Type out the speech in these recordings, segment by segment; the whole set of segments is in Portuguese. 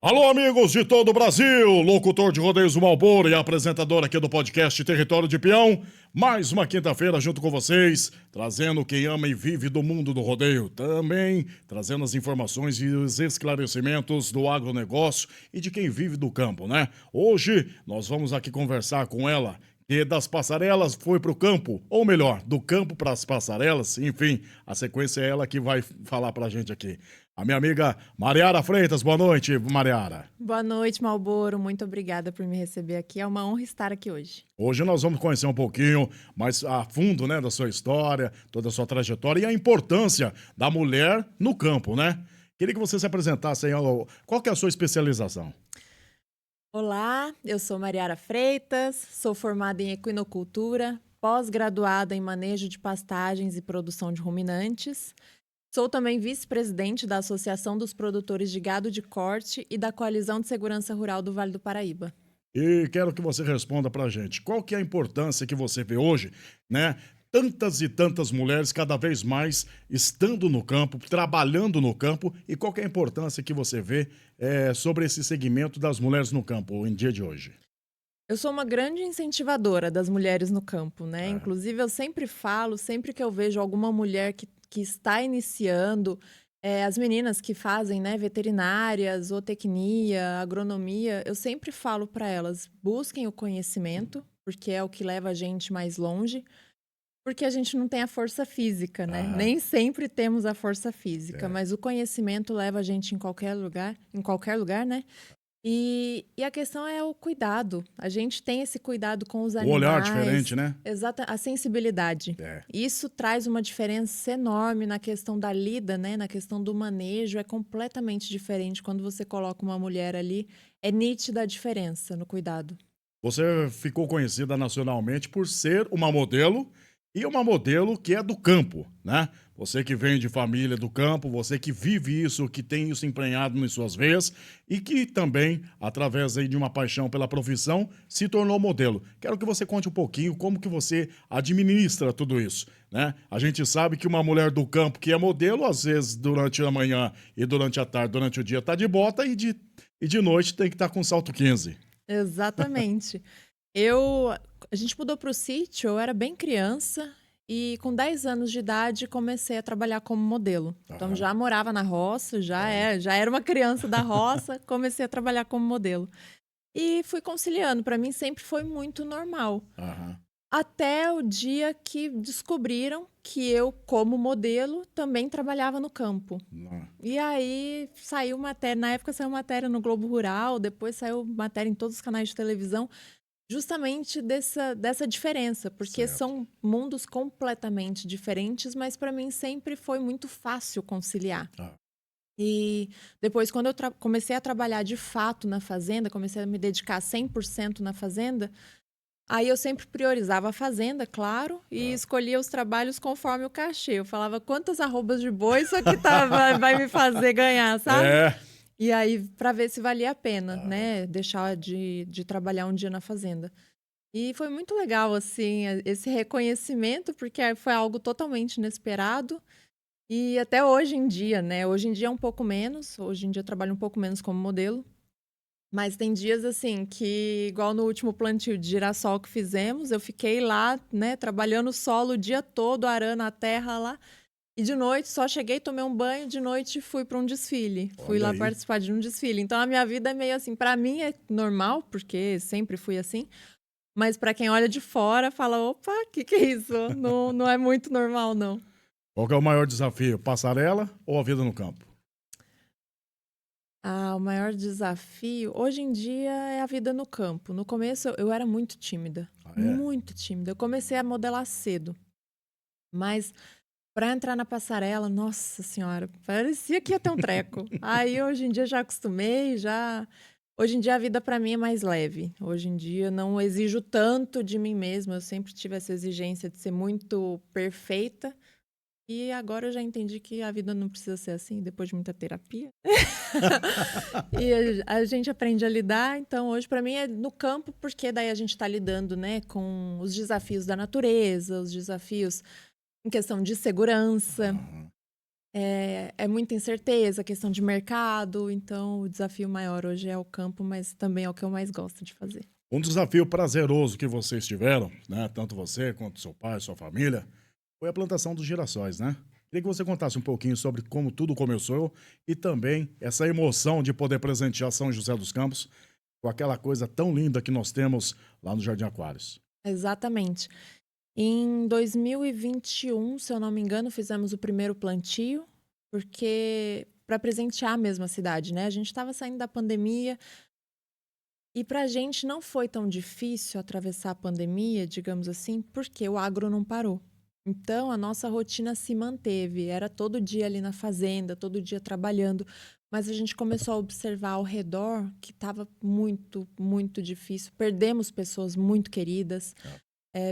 Alô, amigos de todo o Brasil! Locutor de Rodeios do Malboro e apresentador aqui do podcast Território de Peão. Mais uma quinta-feira junto com vocês, trazendo quem ama e vive do mundo do rodeio. Também trazendo as informações e os esclarecimentos do agronegócio e de quem vive do campo, né? Hoje nós vamos aqui conversar com ela, que das passarelas foi para o campo, ou melhor, do campo para as passarelas. Enfim, a sequência é ela que vai falar pra gente aqui. A minha amiga Mariara Freitas. Boa noite, Mariara. Boa noite, Malboro. Muito obrigada por me receber aqui. É uma honra estar aqui hoje. Hoje nós vamos conhecer um pouquinho mais a fundo, né, da sua história, toda a sua trajetória e a importância da mulher no campo, né? Queria que você se apresentasse aí. Qual que é a sua especialização? Olá, eu sou Mariara Freitas, sou formada em equinocultura, pós-graduada em manejo de pastagens e produção de ruminantes. Sou também vice-presidente da Associação dos Produtores de Gado de Corte e da Coalizão de Segurança Rural do Vale do Paraíba. E quero que você responda pra gente. Qual que é a importância que você vê hoje, né? Tantas e tantas mulheres cada vez mais estando no campo, trabalhando no campo, e qual que é a importância que você vê sobre esse segmento das mulheres no campo em dia de hoje? Eu sou uma grande incentivadora das mulheres no campo, né? Ah, Inclusive, eu sempre falo, sempre que eu vejo alguma mulher que está iniciando, as meninas que fazem, né, veterinária, zootecnia, agronomia, eu sempre falo para elas, busquem o conhecimento, porque é o que leva a gente mais longe, porque a gente não tem a força física, né? ah, Nem sempre temos a força física, é. mas o conhecimento leva a gente em qualquer lugar, né? E a questão é o cuidado. A gente tem esse cuidado com os O olhar animais, diferente, né? exata, a sensibilidade. É. Isso traz uma diferença enorme na questão da lida, né? Na questão do manejo, é completamente diferente quando você coloca uma mulher ali. É nítida a diferença no cuidado. Você ficou conhecida nacionalmente por ser uma modelo e uma modelo que é do campo, né? Você que vem de família do campo, você que vive isso, que tem isso emprenhado em suas veias e que também, através aí de uma paixão pela profissão, se tornou modelo. Quero que você conte um pouquinho como que você administra tudo isso, né? A gente sabe que uma mulher do campo que é modelo, às vezes durante a manhã e durante a tarde, durante o dia, tá de bota e de noite tem que estar com salto 15. Exatamente. A gente mudou para o sítio, eu era bem criança e com 10 anos de idade comecei a trabalhar como modelo. Então Aham. já morava na roça, Olha. já era uma criança da roça, comecei a trabalhar como modelo. E fui conciliando, para mim sempre foi muito normal. Aham. Até o dia que descobriram que eu, como modelo, também trabalhava no campo. Não. E aí saiu matéria, na época saiu matéria no Globo Rural, depois saiu matéria em todos os canais de televisão, justamente dessa diferença, porque Certo. são mundos completamente diferentes, mas para mim sempre foi muito fácil conciliar. Ah, E depois, quando eu comecei a trabalhar de fato na fazenda, comecei a me dedicar 100% na fazenda, aí eu sempre priorizava a fazenda, claro, e ah. escolhia os trabalhos conforme o cachê. Eu falava, quantas arrobas de boi isso aqui vai me fazer ganhar, sabe? É. E aí, para ver se valia a pena, Aham. né? Deixar de trabalhar um dia na fazenda. E foi muito legal, assim, esse reconhecimento, porque foi algo totalmente inesperado. E até hoje em dia, né? Hoje em dia é um pouco menos. Hoje em dia eu trabalho um pouco menos como modelo. Mas tem dias assim que, igual no último plantio de girassol que fizemos, eu fiquei lá, né, trabalhando o solo o dia todo, arando a terra lá. E de noite só cheguei, tomei um banho, de noite fui para um desfile. Fui Olha lá aí. participar de um desfile. Então a minha vida é meio assim, para mim é normal, porque sempre fui assim, mas para quem olha de fora fala, opa, que é isso? Não, não é muito normal, não. Qual que é o maior desafio? Passarela ou a vida no campo? Ah, o maior desafio hoje em dia é a vida no campo. No começo eu era muito tímida, Ah, é? muito tímida. Eu comecei a modelar cedo, mas para entrar na passarela, nossa senhora, parecia que ia ter um treco. Aí hoje em dia já acostumei, já. Hoje em dia a vida para mim é mais leve. Hoje em dia não exijo tanto de mim mesma. Eu sempre tive essa exigência de ser muito perfeita. E agora eu já entendi que a vida não precisa ser assim, depois de muita terapia. E a gente aprende a lidar, então hoje para mim é no campo, porque daí a gente está lidando, né, com os desafios da natureza, os desafios em questão de segurança. Aham. É muita incerteza, questão de mercado, então o desafio maior hoje é o campo, mas também é o que eu mais gosto de fazer. Um desafio prazeroso que vocês tiveram, né? Tanto você quanto seu pai, sua família, foi a plantação dos girassóis, né? Queria que você contasse um pouquinho sobre como tudo começou e também essa emoção de poder presentear São José dos Campos com aquela coisa tão linda que nós temos lá no Jardim Aquários. Exatamente. Em 2021, se eu não me engano, fizemos o primeiro plantio, porque para presentear mesmo a cidade, né? A gente estava saindo da pandemia e para a gente não foi tão difícil atravessar a pandemia, digamos assim, porque o agro não parou. Então a nossa rotina se manteve, era todo dia ali na fazenda, todo dia trabalhando, mas a gente começou a observar ao redor que estava muito, muito difícil. Perdemos pessoas muito queridas,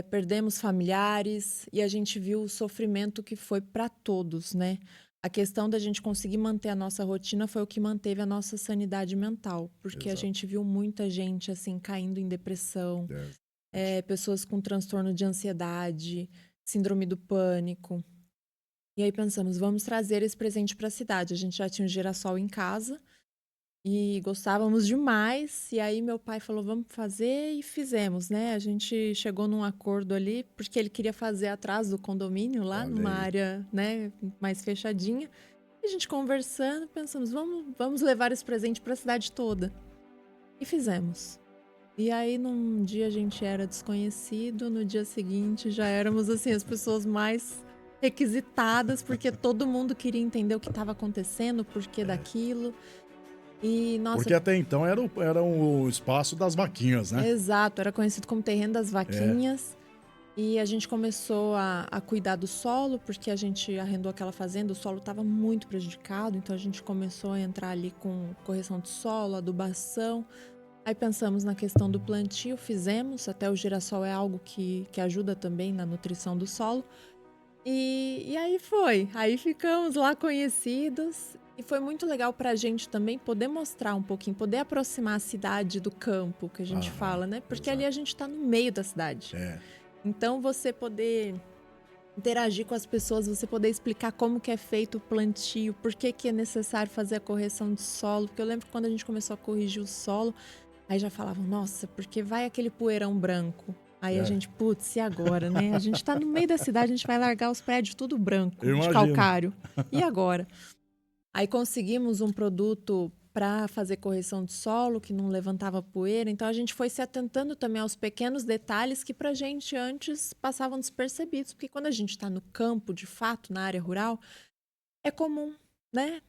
perdemos familiares e a gente viu o sofrimento que foi para todos, né? A questão da gente conseguir manter a nossa rotina foi o que manteve a nossa sanidade mental, porque a Exato. gente viu muita gente assim caindo em depressão, É, pessoas com transtorno de ansiedade, síndrome do pânico. E aí pensamos, vamos trazer esse presente para a cidade. A gente já tinha um girassol em casa e gostávamos demais. E aí meu pai falou, vamos fazer e fizemos, né? A gente chegou num acordo ali, porque ele queria fazer atrás do condomínio, lá olha numa aí. área, né, mais fechadinha. E a gente conversando, pensamos, vamos levar esse presente para a cidade toda. E fizemos. E aí, num dia a gente era desconhecido, no dia seguinte já éramos, assim, as pessoas mais requisitadas, porque todo mundo queria entender o que estava acontecendo, o porquê daquilo. E, nossa, Porque até então era o espaço das vaquinhas, né? exato, era conhecido como terreno das É. vaquinhas. E a gente começou a cuidar do solo, porque a gente arrendou aquela fazenda, o solo estava muito prejudicado, então a gente começou a entrar ali com correção de solo, adubação. Aí pensamos na questão do plantio, fizemos, até o girassol é algo que ajuda também na nutrição do solo. E aí foi, aí ficamos lá conhecidos e foi muito legal pra gente também poder mostrar um pouquinho, poder aproximar a cidade do campo, que a gente Aham, fala, né? Porque ali exato. a gente tá no meio da cidade. É. Então você poder interagir com as pessoas, você poder explicar como que é feito o plantio, por que que é necessário fazer a correção de solo, porque eu lembro que quando a gente começou a corrigir o solo, aí já falavam, nossa, porque vai aquele poeirão branco. Aí a É, gente, putz, e agora, né? A gente tá no meio da cidade, a gente vai largar os prédios tudo branco, eu de imagino. calcário. E agora? Aí conseguimos um produto para fazer correção de solo, que não levantava poeira. Então a gente foi se atentando também aos pequenos detalhes que pra gente antes passavam despercebidos. Porque quando a gente está no campo, de fato, na área rural, é comum, né?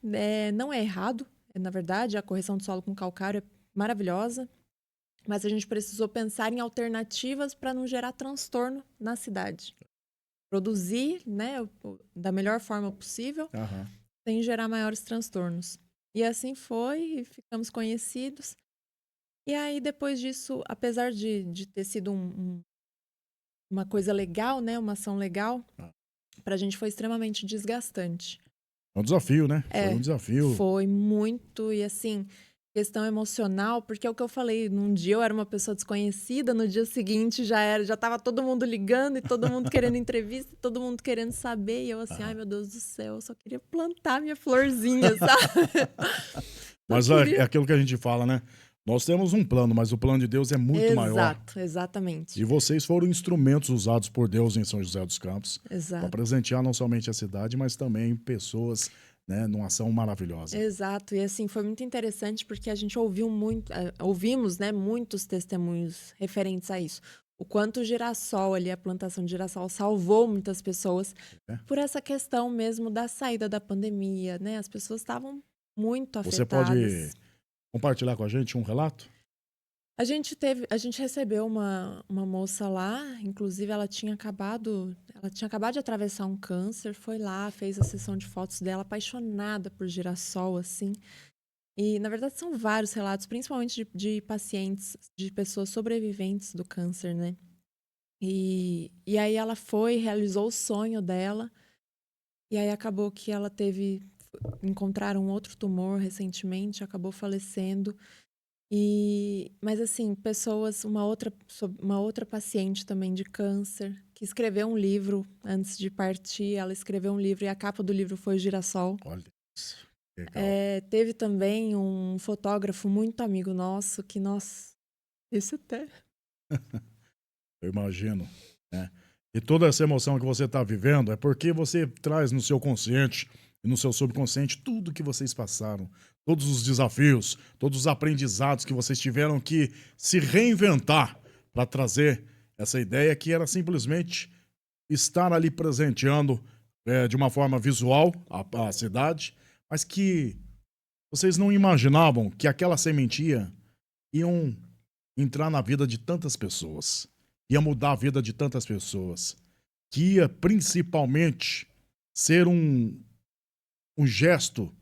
Não é errado. Na verdade, a correção de solo com calcário é maravilhosa. Mas a gente precisou pensar em alternativas para não gerar transtorno na cidade. Produzir, né, da melhor forma possível, Aham. sem gerar maiores transtornos. E assim foi, e ficamos conhecidos. E aí, depois disso, apesar de ter sido uma coisa legal, né, uma ação legal, Ah, pra gente foi extremamente desgastante. é um desafio, né? Foi um É, desafio. foi muito, e assim, questão emocional, porque é o que eu falei, num dia eu era uma pessoa desconhecida, no dia seguinte já tava todo mundo ligando e todo mundo querendo entrevista, todo mundo querendo saber, e eu assim, ai Aham. meu Deus do céu, eu só queria plantar minha florzinha, sabe? Só Mas é queria. aquilo que a gente fala, né? Nós temos um plano, mas o plano de Deus é muito maior. Exato, exatamente. E vocês foram instrumentos usados por Deus em São José dos Campos para Exato. presentear não somente a cidade, mas também pessoas, né, numa ação maravilhosa. Exato, e assim, foi muito interessante porque a gente ouvimos, né, muitos testemunhos referentes a isso. O quanto o girassol ali, a plantação de girassol salvou muitas pessoas Né? por essa questão mesmo da saída da pandemia, né? As pessoas estavam muito Você pode afetadas. compartilhar com a gente um relato? A gente recebeu uma moça lá, inclusive ela tinha acabado de atravessar um câncer, foi lá, fez a sessão de fotos dela, apaixonada por girassol, assim. E, na verdade, são vários relatos, principalmente de pacientes, de pessoas sobreviventes do câncer, né? E aí ela foi, realizou o sonho dela, e aí acabou que ela encontraram outro tumor recentemente, acabou falecendo. Mas assim, uma outra paciente também de câncer, que escreveu um livro antes de partir, ela escreveu um livro e a capa do livro foi o girassol. Olha isso. Legal. Teve também um fotógrafo muito amigo nosso, que nós... Isso até... Eu imagino, né? E toda essa emoção que você está vivendo é porque você traz no seu consciente e no seu subconsciente tudo que vocês passaram, todos os desafios, todos os aprendizados que vocês tiveram que se reinventar para trazer essa ideia que era simplesmente estar ali presenteando de uma forma visual a cidade, mas que vocês não imaginavam que aquela sementinha iam entrar na vida de tantas pessoas, ia mudar a vida de tantas pessoas, que ia principalmente ser um gesto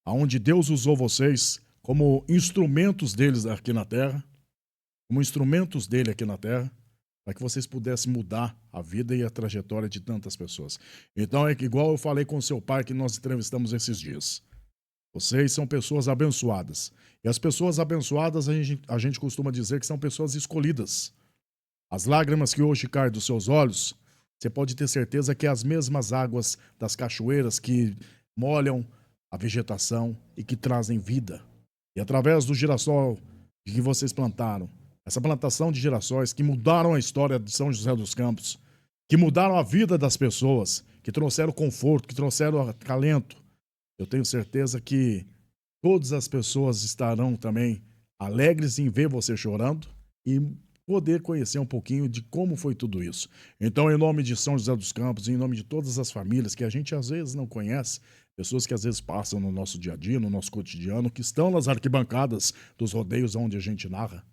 onde Deus usou vocês como instrumentos deles aqui na Terra, como instrumentos dele aqui na Terra, para que vocês pudessem mudar a vida e a trajetória de tantas pessoas. Então é que igual eu falei com o seu pai que nós entrevistamos esses dias. Vocês são pessoas abençoadas. E as pessoas abençoadas, a gente costuma dizer que são pessoas escolhidas. As lágrimas que hoje caem dos seus olhos, você pode ter certeza que é as mesmas águas das cachoeiras que molham a vegetação e que trazem vida. E através do girassol que vocês plantaram, essa plantação de girassóis que mudaram a história de São José dos Campos, que mudaram a vida das pessoas, que trouxeram conforto, que trouxeram acalento, eu tenho certeza que todas as pessoas estarão também alegres em ver você chorando e poder conhecer um pouquinho de como foi tudo isso. Então, em nome de São José dos Campos, em nome de todas as famílias que a gente às vezes não conhece, pessoas que às vezes passam no nosso dia a dia, no nosso cotidiano, que estão nas arquibancadas dos rodeios onde a gente narra,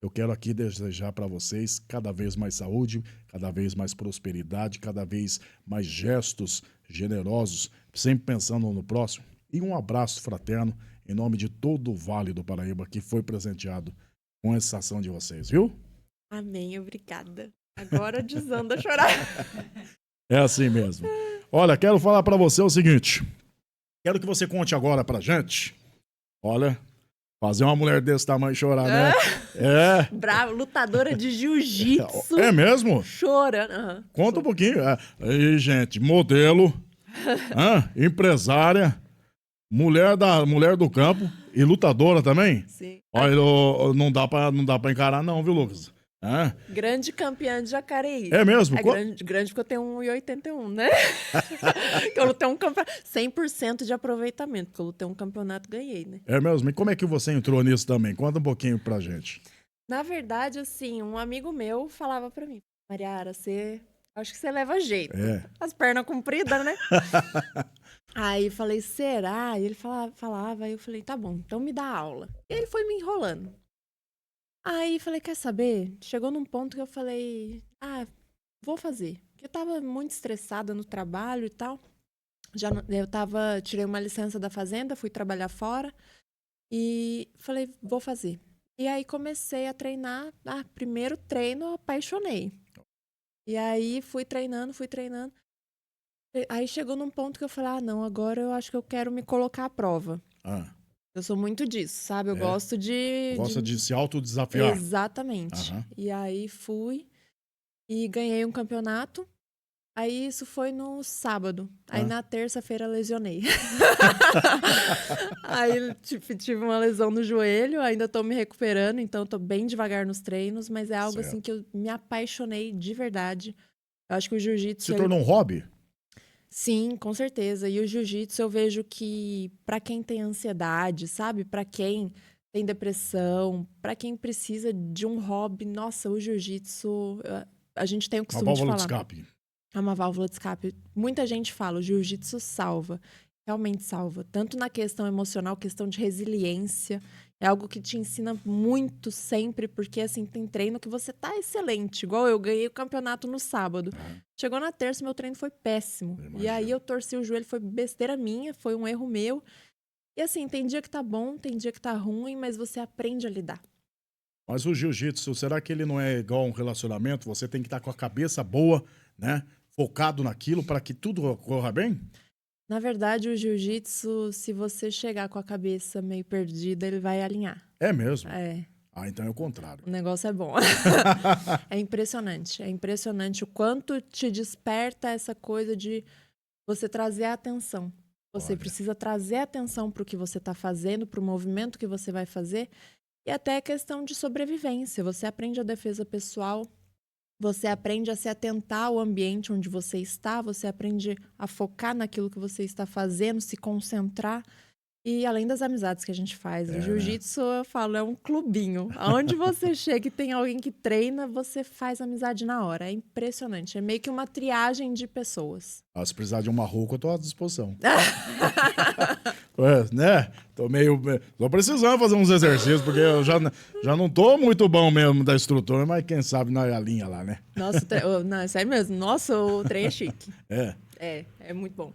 eu quero aqui desejar para vocês cada vez mais saúde, cada vez mais prosperidade, cada vez mais gestos generosos, sempre pensando no próximo. E um abraço fraterno em nome de todo o Vale do Paraíba que foi presenteado com essa ação de vocês, viu? Amém, obrigada. Agora desanda a chorar. É assim mesmo. Olha, quero falar para você o seguinte. Quero que você conte agora pra gente. Olha, fazer uma mulher desse tamanho chorar, né? Brava, lutadora de jiu-jitsu. É mesmo? Chorando. Uhum. Conta um pouquinho. Aí, gente, modelo, empresária, mulher do campo e lutadora também? Sim. Olha, não dá pra encarar não, viu, Lucas? Grande campeã de Jacareí. É mesmo? Grande porque eu tenho 1,81, né? Eu lutei um campeonato, 100% de aproveitamento, porque eu lutei um campeonato e ganhei, né? É mesmo? E como é que você entrou nisso também? Conta um pouquinho pra gente. Na verdade, assim, um amigo meu falava pra mim, Mariara, acho que você leva jeito. As pernas compridas, né? Aí eu falei, será? E ele falava, aí eu falei, tá bom, então me dá aula. E ele foi me enrolando. Aí falei, quer saber? Chegou num ponto que eu falei, vou fazer. Porque eu tava muito estressada no trabalho e tal. Tirei uma licença da fazenda, fui trabalhar fora e falei, vou fazer. E aí comecei a treinar. Primeiro treino, eu apaixonei. E aí fui treinando. Aí chegou num ponto que eu falei, não, agora eu acho que eu quero me colocar à prova. Eu sou muito disso, sabe? Eu gosto de... Gosta de se autodesafiar. Exatamente. E aí fui e ganhei um campeonato. Aí isso foi no sábado. Aí na terça-feira lesionei. Aí tive uma lesão no joelho, ainda tô me recuperando, então tô bem devagar nos treinos, mas é algo assim que eu me apaixonei de verdade. Eu acho que o jiu-jitsu... Se tornou um hobby? Sim, com certeza. E o jiu-jitsu eu vejo que pra quem tem ansiedade, sabe? Pra quem tem depressão, pra quem precisa de um hobby, nossa, o jiu-jitsu, a gente tem o costume de falar. Uma válvula de escape. É uma válvula de escape. Muita gente fala, o jiu-jitsu salva. Realmente salva. Tanto na questão emocional, questão de resiliência. É algo que te ensina muito sempre, porque assim, tem treino que você tá excelente. Igual eu ganhei o campeonato no sábado. Chegou na terça, meu treino foi péssimo. E aí eu torci o joelho, foi besteira minha, foi um erro meu. E assim, tem dia que tá bom, tem dia que tá ruim, mas você aprende a lidar. Mas o jiu-jitsu, será que ele não é igual a um relacionamento? Você tem que estar com a cabeça boa, né? Focado naquilo para que tudo corra bem? Na verdade, o jiu-jitsu, se você chegar com a cabeça meio perdida, ele vai alinhar. É mesmo? É, Ah, então é o contrário. o negócio é bom. É impressionante. É impressionante o quanto te desperta essa coisa de você trazer a atenção. Você Olha. precisa trazer atenção para o que você está fazendo, para o movimento que você vai fazer. E até a questão de sobrevivência. Você aprende a defesa pessoal, você aprende a se atentar ao ambiente onde você está, você aprende a focar naquilo que você está fazendo, se concentrar. E além das amizades que a gente faz, o né? jiu-jitsu, eu falo, é um clubinho. Aonde você chega e tem alguém que treina, você faz amizade na hora. É impressionante. É meio que uma triagem de pessoas. Ah, se precisar de uma roupa, eu tô à disposição. Né? Tô precisando fazer uns exercícios, porque eu já não tô muito bom mesmo da estrutura, mas quem sabe na linha lá, né? Nossa, não, é sério mesmo. Nossa, o trem é chique. É. É muito bom.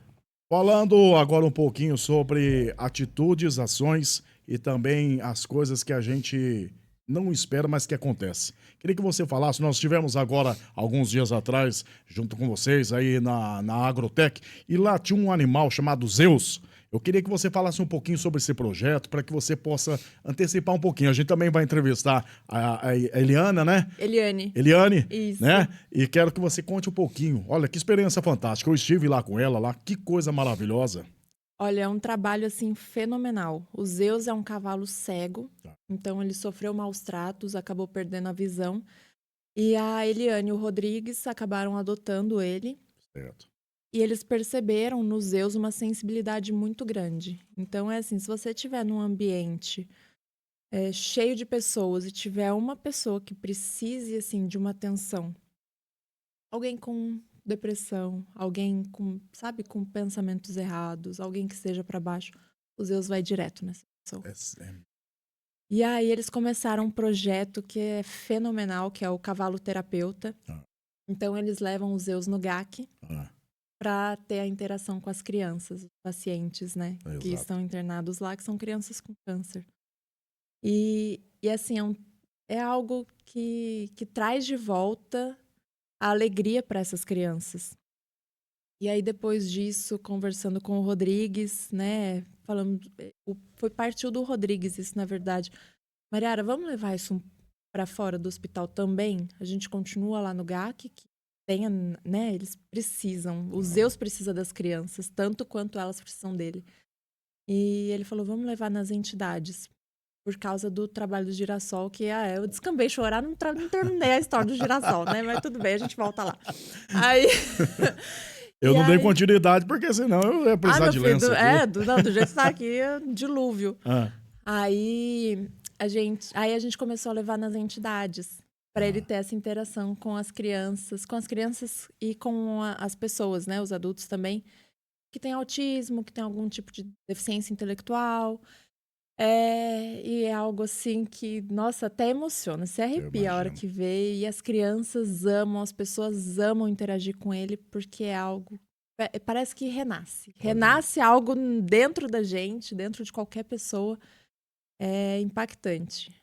Falando agora um pouquinho sobre atitudes, ações e também as coisas que a gente não espera, mas que acontece. Queria que você falasse, nós estivemos agora, alguns dias atrás, junto com vocês aí na Agrotec, e lá tinha um animal chamado Zeus. Eu queria que você falasse um pouquinho sobre esse projeto, para que você possa antecipar um pouquinho. A gente também vai entrevistar a Eliana, né? Eliane, Isso. né? E quero que você conte um pouquinho. Olha, que experiência fantástica. Eu estive lá com ela, lá, que coisa maravilhosa. Olha, é um trabalho, assim, fenomenal. O Zeus é um cavalo cego, então ele sofreu maus tratos, acabou perdendo a visão. E a Eliane e o Rodrigues acabaram adotando ele. Certo. E eles perceberam no Zeus uma sensibilidade muito grande. Então, é assim, se você estiver num ambiente cheio de pessoas e tiver uma pessoa que precise, assim, de uma atenção, alguém com depressão, alguém com, sabe, com pensamentos errados, alguém que esteja para baixo, o Zeus vai direto nessa pessoa. E aí eles começaram um projeto que é fenomenal, que é o Cavalo Terapeuta. Então, eles levam o Zeus no GAC para ter a interação com as crianças, os pacientes, né? Exato. Que estão internados lá, que são crianças com câncer. E assim, é algo que traz de volta a alegria para essas crianças. E aí, depois disso, conversando com o Rodrigues, né? Falando, partiu do Rodrigues isso, na verdade. Mariara, vamos levar isso para fora do hospital também? A gente continua lá no GAC, que tenha, né? Eles precisam, o Zeus precisa das crianças, tanto quanto elas precisam dele. E ele falou, vamos levar nas entidades. Por causa do trabalho do Girassol, que eu descambei chorar, não terminei a história do Girassol, né? Mas tudo bem, a gente volta lá. Aí... Eu não dei continuidade, porque senão eu ia precisar de lenço aqui. Do jeito que tá aqui, é dilúvio. Aí a gente começou a levar nas entidades, para ele ter essa interação com as crianças e com as pessoas, né? Os adultos também, que tem autismo, que tem algum tipo de deficiência intelectual. E é algo assim que, nossa, até emociona, se arrepia a hora que vê. E as crianças amam, as pessoas amam interagir com ele, porque é algo... Parece que renasce. Renasce algo dentro da gente, dentro de qualquer pessoa. É impactante.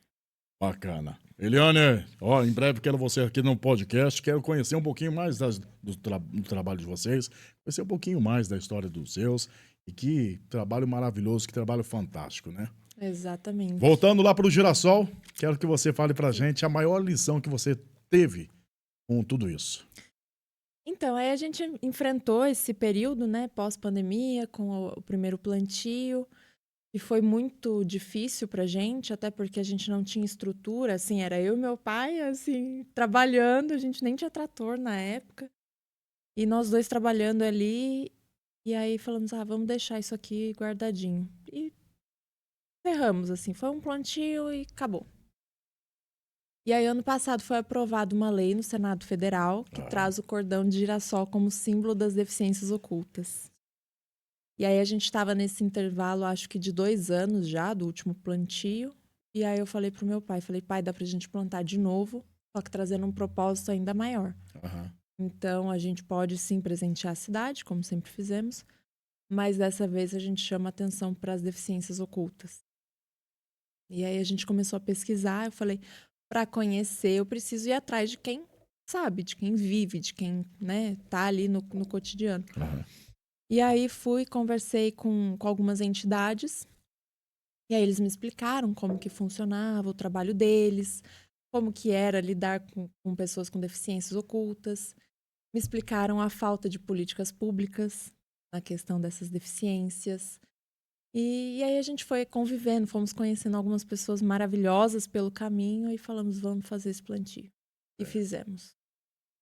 Bacana. Eliane, em breve quero você aqui no podcast, quero conhecer um pouquinho mais do trabalho de vocês, conhecer um pouquinho mais da história dos seus, e que trabalho maravilhoso, que trabalho fantástico, né? Exatamente. Voltando lá para o Girassol, quero que você fale pra gente a maior lição que você teve com tudo isso. Então, aí a gente enfrentou esse período, né, pós-pandemia, com o primeiro plantio, e foi muito difícil pra gente, até porque a gente não tinha estrutura, assim, era eu e meu pai, assim, trabalhando, a gente nem tinha trator na época, e nós dois trabalhando ali, e aí falamos, vamos deixar isso aqui guardadinho. E ferramos, assim, foi um plantio e acabou. E aí, ano passado, foi aprovada uma lei no Senado Federal que traz o cordão de girassol como símbolo das deficiências ocultas. E aí, a gente estava nesse intervalo, acho que de 2 anos já, do último plantio. E aí, eu falei pro meu pai, pai, dá pra gente plantar de novo, só que trazendo um propósito ainda maior. Então, a gente pode, sim, presentear a cidade, como sempre fizemos, mas dessa vez a gente chama atenção para as deficiências ocultas. E aí, a gente começou a pesquisar, eu falei... Para conhecer, eu preciso ir atrás de quem sabe, de quem vive, de quem, né, tá ali no cotidiano. E aí fui, conversei com algumas entidades, e aí eles me explicaram como que funcionava o trabalho deles, como que era lidar com pessoas com deficiências ocultas. Me explicaram a falta de políticas públicas na questão dessas deficiências. E aí a gente foi convivendo, fomos conhecendo algumas pessoas maravilhosas pelo caminho e falamos, vamos fazer esse plantio. E É, fizemos.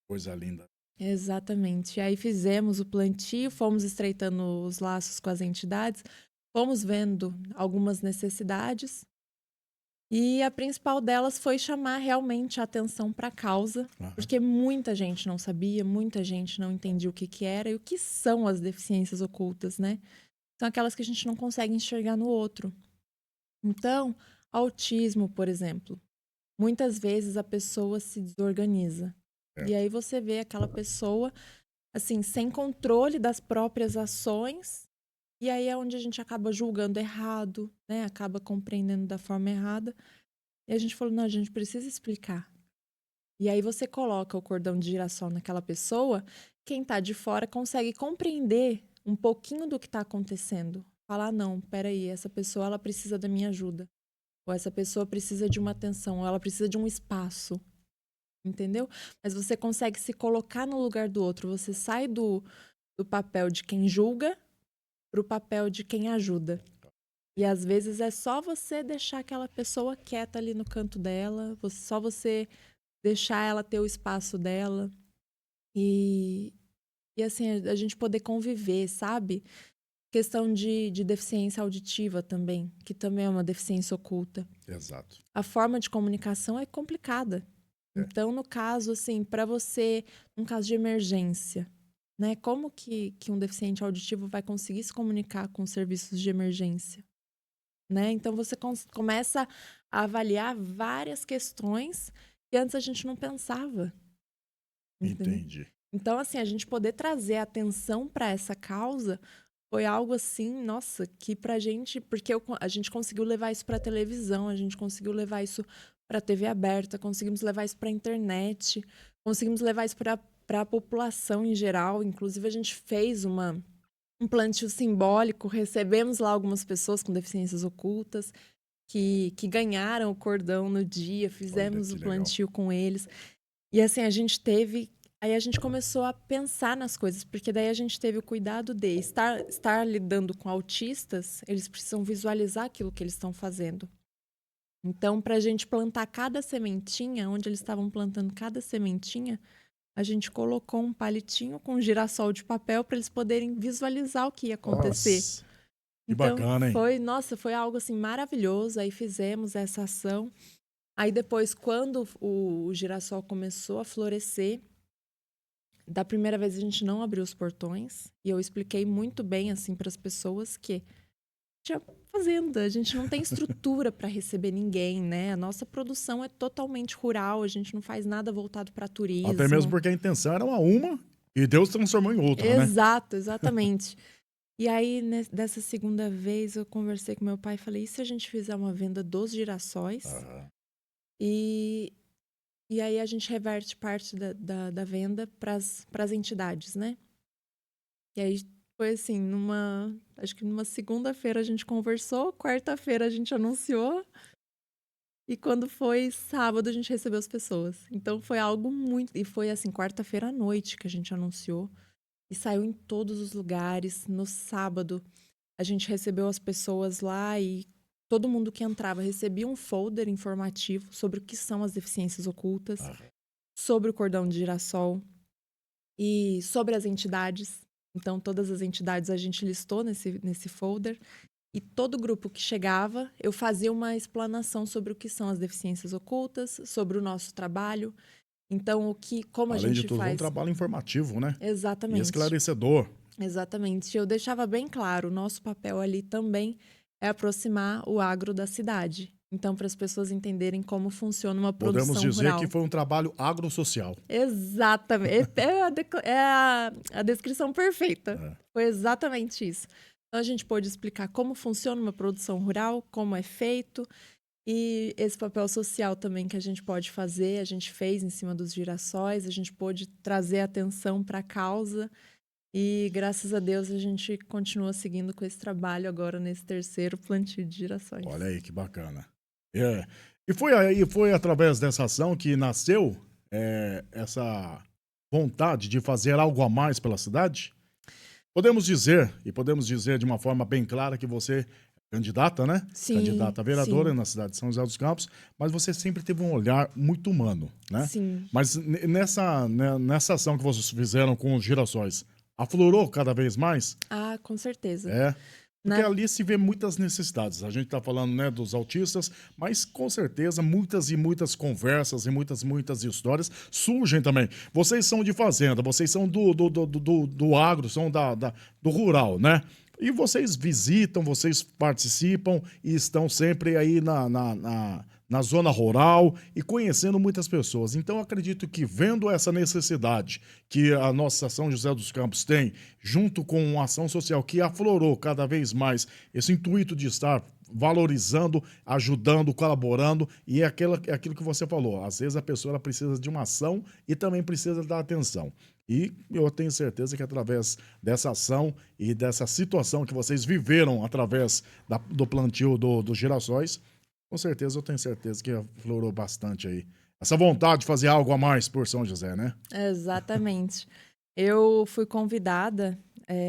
coisa linda. Exatamente. E aí fizemos o plantio, fomos estreitando os laços com as entidades, fomos vendo algumas necessidades. E a principal delas foi chamar realmente a atenção para a causa, Aham. porque muita gente não sabia, muita gente não entendia o que que era e o que são as deficiências ocultas, né? São aquelas que a gente não consegue enxergar no outro. Então, autismo, por exemplo, muitas vezes a pessoa se desorganiza. E Certo. aí você vê aquela pessoa, assim, sem controle das próprias ações, e aí é onde a gente acaba julgando errado, né? Acaba compreendendo da forma errada. E a gente falou, não, a gente precisa explicar. E aí você coloca o cordão de girassol naquela pessoa, quem tá de fora consegue compreender um pouquinho do que tá acontecendo. Falar, não, peraí, essa pessoa ela precisa da minha ajuda. Ou essa pessoa precisa de uma atenção, ou ela precisa de um espaço. Entendeu? Mas você consegue se colocar no lugar do outro. Você sai do papel de quem julga pro papel de quem ajuda. E às vezes é só você deixar aquela pessoa quieta ali no canto dela, só você deixar ela ter o espaço dela e, e assim, a gente poder conviver, sabe? Questão de deficiência auditiva também, que também é uma deficiência oculta. Exato. A forma de comunicação é complicada. É. Então, no caso, assim, para você, num caso de emergência, né? Como que um deficiente auditivo vai conseguir se comunicar com os serviços de emergência? Né? Então você começa a avaliar várias questões que antes a gente não pensava. Entendeu? Entendi. Então, assim, a gente poder trazer atenção para essa causa foi algo assim, nossa, que pra gente, porque a gente conseguiu levar isso pra televisão, a gente conseguiu levar isso pra TV aberta, conseguimos levar isso pra internet, conseguimos levar isso para a população em geral. Inclusive, a gente fez um plantio simbólico, recebemos lá algumas pessoas com deficiências ocultas que ganharam o cordão no dia, Olha fizemos que o legal. plantio com eles. E assim, a gente teve. Aí a gente começou a pensar nas coisas, porque daí a gente teve o cuidado de estar lidando com autistas, eles precisam visualizar aquilo que eles estão fazendo. Então, para a gente plantar cada sementinha, onde eles estavam plantando cada sementinha, a gente colocou um palitinho com um girassol de papel para eles poderem visualizar o que ia acontecer. Nossa, que Então, bacana, hein? foi algo assim maravilhoso. Aí fizemos essa ação. Aí depois, quando o girassol começou a florescer, da primeira vez a gente não abriu os portões. E eu expliquei muito bem assim para as pessoas que tinha fazenda, a gente não tem estrutura para receber ninguém, né? A nossa produção é totalmente rural, a gente não faz nada voltado para Até mesmo turismo. porque a intenção era uma e Deus transformou em outra, né? Exato, exatamente. E aí, dessa segunda vez, eu conversei com meu pai e falei: e se a gente fizer uma venda dos girassóis? Aham. E, e aí a gente reverte parte da venda para as entidades, né? E aí foi assim, acho que numa segunda-feira a gente conversou, quarta-feira a gente anunciou, e quando foi sábado a gente recebeu as pessoas. Então foi algo muito. E foi assim, quarta-feira à noite que a gente anunciou. E saiu em todos os lugares. No sábado, a gente recebeu as pessoas lá e todo mundo que entrava recebia um folder informativo sobre o que são as deficiências ocultas, Aham. sobre o cordão de girassol e sobre as entidades. Então, todas as entidades a gente listou nesse folder. E todo grupo que chegava, eu fazia uma explanação sobre o que são as deficiências ocultas, sobre o nosso trabalho. Então, como a Além de gente tudo, foi um faz. trabalho informativo, né? E Exatamente. esclarecedor. Exatamente. Eu deixava bem claro, o nosso papel ali também é aproximar o agro da cidade. Então, para as pessoas entenderem como funciona uma Podemos produção dizer que rural. foi um trabalho agrossocial. Exatamente. É a descrição perfeita. É. Foi exatamente isso. Então, a gente pôde explicar como funciona uma produção rural, como é feito, e esse papel social também que a gente pode fazer, a gente fez em cima dos girassóis, a gente pôde trazer atenção para a causa. E graças a Deus a gente continua seguindo com esse trabalho agora nesse terceiro plantio de girassóis. Olha aí que bacana. É. E foi através dessa ação que nasceu essa vontade de fazer algo a mais pela cidade? Podemos dizer de uma forma bem clara que você é candidata, né? Sim, Candidata a vereadora sim, na cidade de São José dos Campos, mas você sempre teve um olhar muito humano, né? sim. Mas nessa ação que vocês fizeram com os girassóis, aflorou cada vez mais? Ah, com certeza. É. Porque Na ali se vê muitas necessidades. A gente está falando, né, dos autistas, mas com certeza muitas e muitas conversas e muitas histórias surgem também. Vocês são de fazenda, vocês são do agro, são do rural, né? E vocês visitam, vocês participam e estão sempre aí na zona rural e conhecendo muitas pessoas. Então, eu acredito que vendo essa necessidade que a nossa São José dos Campos tem, junto com uma ação social que aflorou cada vez mais esse intuito de estar valorizando, ajudando, colaborando, e é aquilo que você falou. Às vezes a pessoa ela precisa de uma ação e também precisa da atenção. E eu tenho certeza que através dessa ação e dessa situação que vocês viveram através do plantio dos girassóis, com certeza, eu tenho certeza que aflorou bastante aí. Essa vontade de fazer algo a mais por São José, né? Exatamente. Eu fui convidada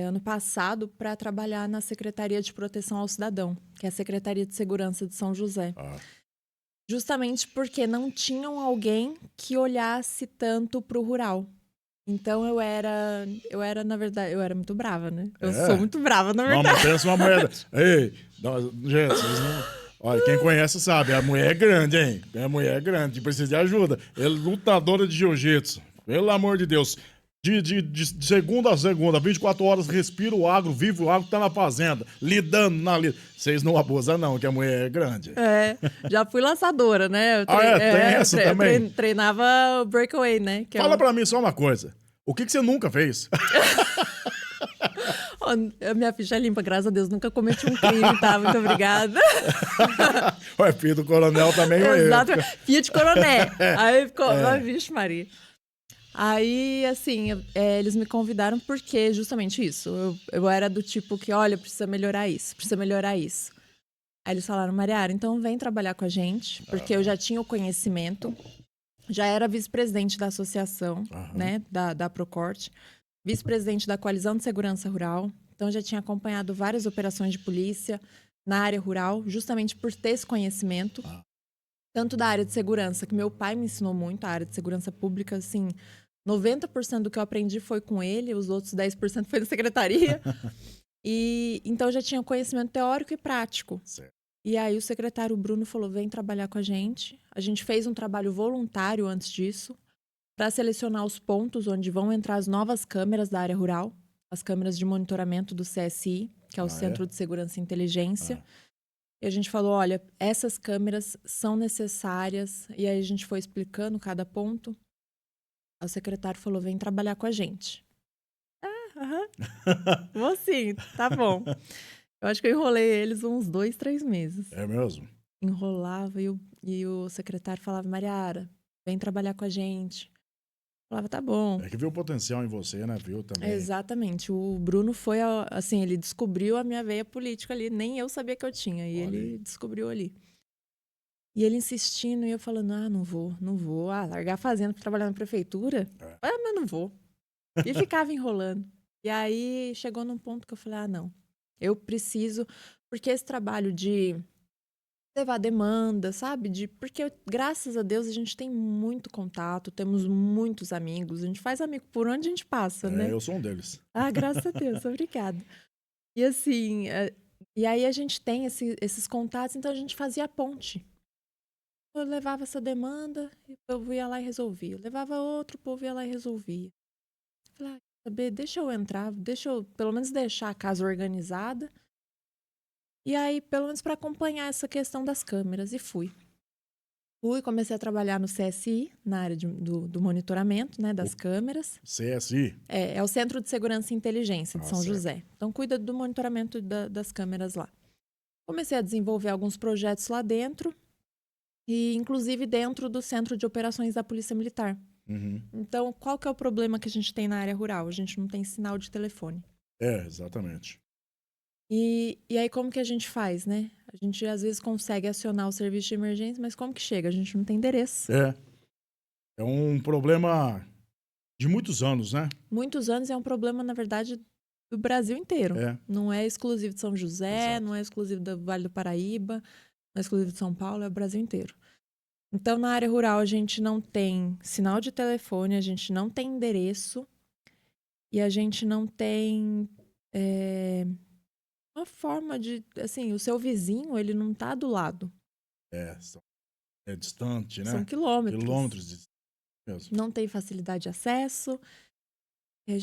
ano passado para trabalhar na Secretaria de Proteção ao Cidadão, que é a Secretaria de Segurança de São José. Ah, Justamente porque não tinham alguém que olhasse tanto para o rural. Então na verdade, eu era muito brava, né? Eu sou é? muito brava, na Não, verdade. mas pensa uma moeda. Ei, gente, vocês não... Olha, quem conhece sabe, a mulher é grande, hein? A mulher é grande, precisa de ajuda. Ela é lutadora de jiu-jitsu. Pelo amor de Deus. De segunda a segunda, 24 horas, respira o agro, vive o agro, tá na fazenda, lidando na lida. Vocês não abusam, não, que a mulher é grande. Já fui laçadora, né? Tem essa também? Treinava o breakaway, né? Que Fala pra mim só uma coisa. O que você nunca fez? A minha ficha é limpa, graças a Deus. Nunca cometi um crime, tá? Muito obrigada. Ué, filho do coronel também é eu. Exato. Filha de coroné. Aí ficou, ai, vixe, Maria. Aí, assim, eles me convidaram porque justamente isso. Eu era do tipo que, olha, precisa melhorar isso, precisa melhorar isso. Aí eles falaram, Mariara, então vem trabalhar com a gente, porque eu já tinha o conhecimento, já era vice-presidente da associação, né, da Procorte, vice-presidente da Coalizão de Segurança Rural, então já tinha acompanhado várias operações de polícia na área rural, justamente por ter esse conhecimento, tanto da área de segurança, que meu pai me ensinou muito, a área de segurança pública, assim, 90% do que eu aprendi foi com ele, os outros 10% foi da secretaria. E então eu já tinha conhecimento teórico e prático. Certo. E aí o secretário Bruno falou: vem trabalhar com a gente. A gente fez um trabalho voluntário antes disso, para selecionar os pontos onde vão entrar as novas câmeras da área rural, as câmeras de monitoramento do CSI, que é o Centro de Segurança e Inteligência. E a gente falou, olha, essas câmeras são necessárias. E aí a gente foi explicando cada ponto. Aí o secretário falou, vem trabalhar com a gente. Vou sim, tá bom. Eu acho que eu enrolei eles uns 2, 3 meses. É mesmo? Enrolava e o secretário falava, Mariara, vem trabalhar com a gente. Eu falava, tá bom. É que viu o potencial em você, né? Viu também. Exatamente. O Bruno foi, assim, ele descobriu a minha veia política ali. Nem eu sabia que eu tinha. E ele descobriu ali. E ele insistindo, e eu falando, não vou. Largar a fazenda para trabalhar na prefeitura? Mas não vou. E ficava enrolando. E aí, chegou num ponto que eu falei, não. Eu preciso... Porque esse trabalho de levar demanda, sabe? Porque, graças a Deus, a gente tem muito contato, temos muitos amigos. A gente faz amigo por onde a gente passa, né? Eu sou um deles. Graças a Deus. Obrigada. E assim... E aí, a gente tem esses contatos, então a gente fazia a ponte. Eu levava essa demanda, o povo ia lá e resolvia. Eu levava outro, o povo ia lá e resolvia. Eu falei, saber, deixa eu entrar, deixa eu pelo menos deixar a casa organizada. E aí, pelo menos para acompanhar essa questão das câmeras. E fui. Comecei a trabalhar no CSI, na área do monitoramento, né, das câmeras. CSI? É o Centro de Segurança e Inteligência de São certo. José. Então, cuida do monitoramento das câmeras lá. Comecei a desenvolver alguns projetos lá dentro. E, inclusive, dentro do Centro de Operações da Polícia Militar. Uhum. Então, qual que é o problema que a gente tem na área rural? A gente não tem sinal de telefone. Exatamente. E aí, como que a gente faz, né? A gente, às vezes, consegue acionar o serviço de emergência, mas como que chega? A gente não tem endereço. É um problema de muitos anos, né? Muitos anos é um problema, na verdade, do Brasil inteiro. É, Não é exclusivo de São José, exato. não é exclusivo do Vale do Paraíba, não é exclusivo de São Paulo, é o Brasil inteiro. Então, na área rural, a gente não tem sinal de telefone, a gente não tem endereço e a gente não tem uma forma de... Assim, o seu vizinho, ele não tá do lado. É, é distante, São né? quilômetros. Quilômetros de mesmo. Não tem facilidade de acesso. E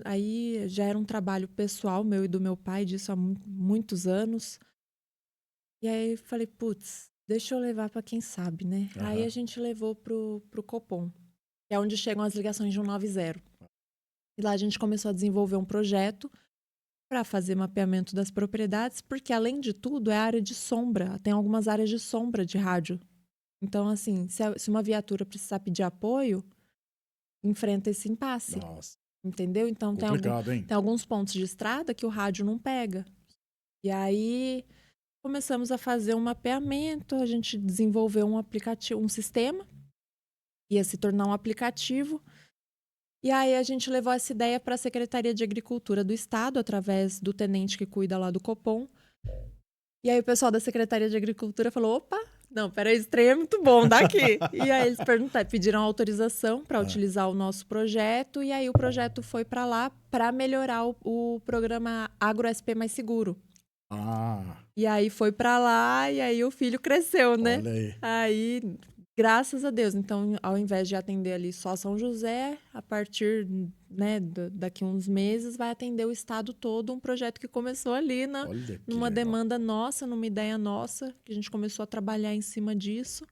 aí já era um trabalho pessoal meu e do meu pai, disso há muitos anos. E aí eu falei, putz, deixa eu levar para quem sabe, né? Aí a gente levou pro Copom, que é onde chegam as ligações de 190. E lá a gente começou a desenvolver um projeto para fazer mapeamento das propriedades, porque além de tudo é área de sombra, tem algumas áreas de sombra de rádio. Então, assim, se uma viatura precisar pedir apoio, enfrenta esse impasse. Nossa, Entendeu? Então complicado, hein? tem alguns pontos de estrada que o rádio não pega. E aí começamos a fazer um mapeamento, a gente desenvolveu um aplicativo, um sistema, ia se tornar um aplicativo. E aí a gente levou essa ideia para a Secretaria de Agricultura do Estado, através do tenente que cuida lá do Copom. E aí o pessoal da Secretaria de Agricultura falou: opa, não, peraí, esse trem é muito bom, dá aqui. E aí eles pediram autorização para utilizar o nosso projeto, e aí o projeto foi para lá para melhorar o programa AgroSP Mais Seguro. Ah, E aí foi para lá, e aí o filho cresceu, né? olha aí. Aí, graças a Deus. Então, ao invés de atender ali só São José, a partir, né, daqui uns meses, vai atender o estado todo, um projeto que começou ali Olha que numa legal. demanda nossa, numa ideia nossa, que a gente começou a trabalhar em cima disso.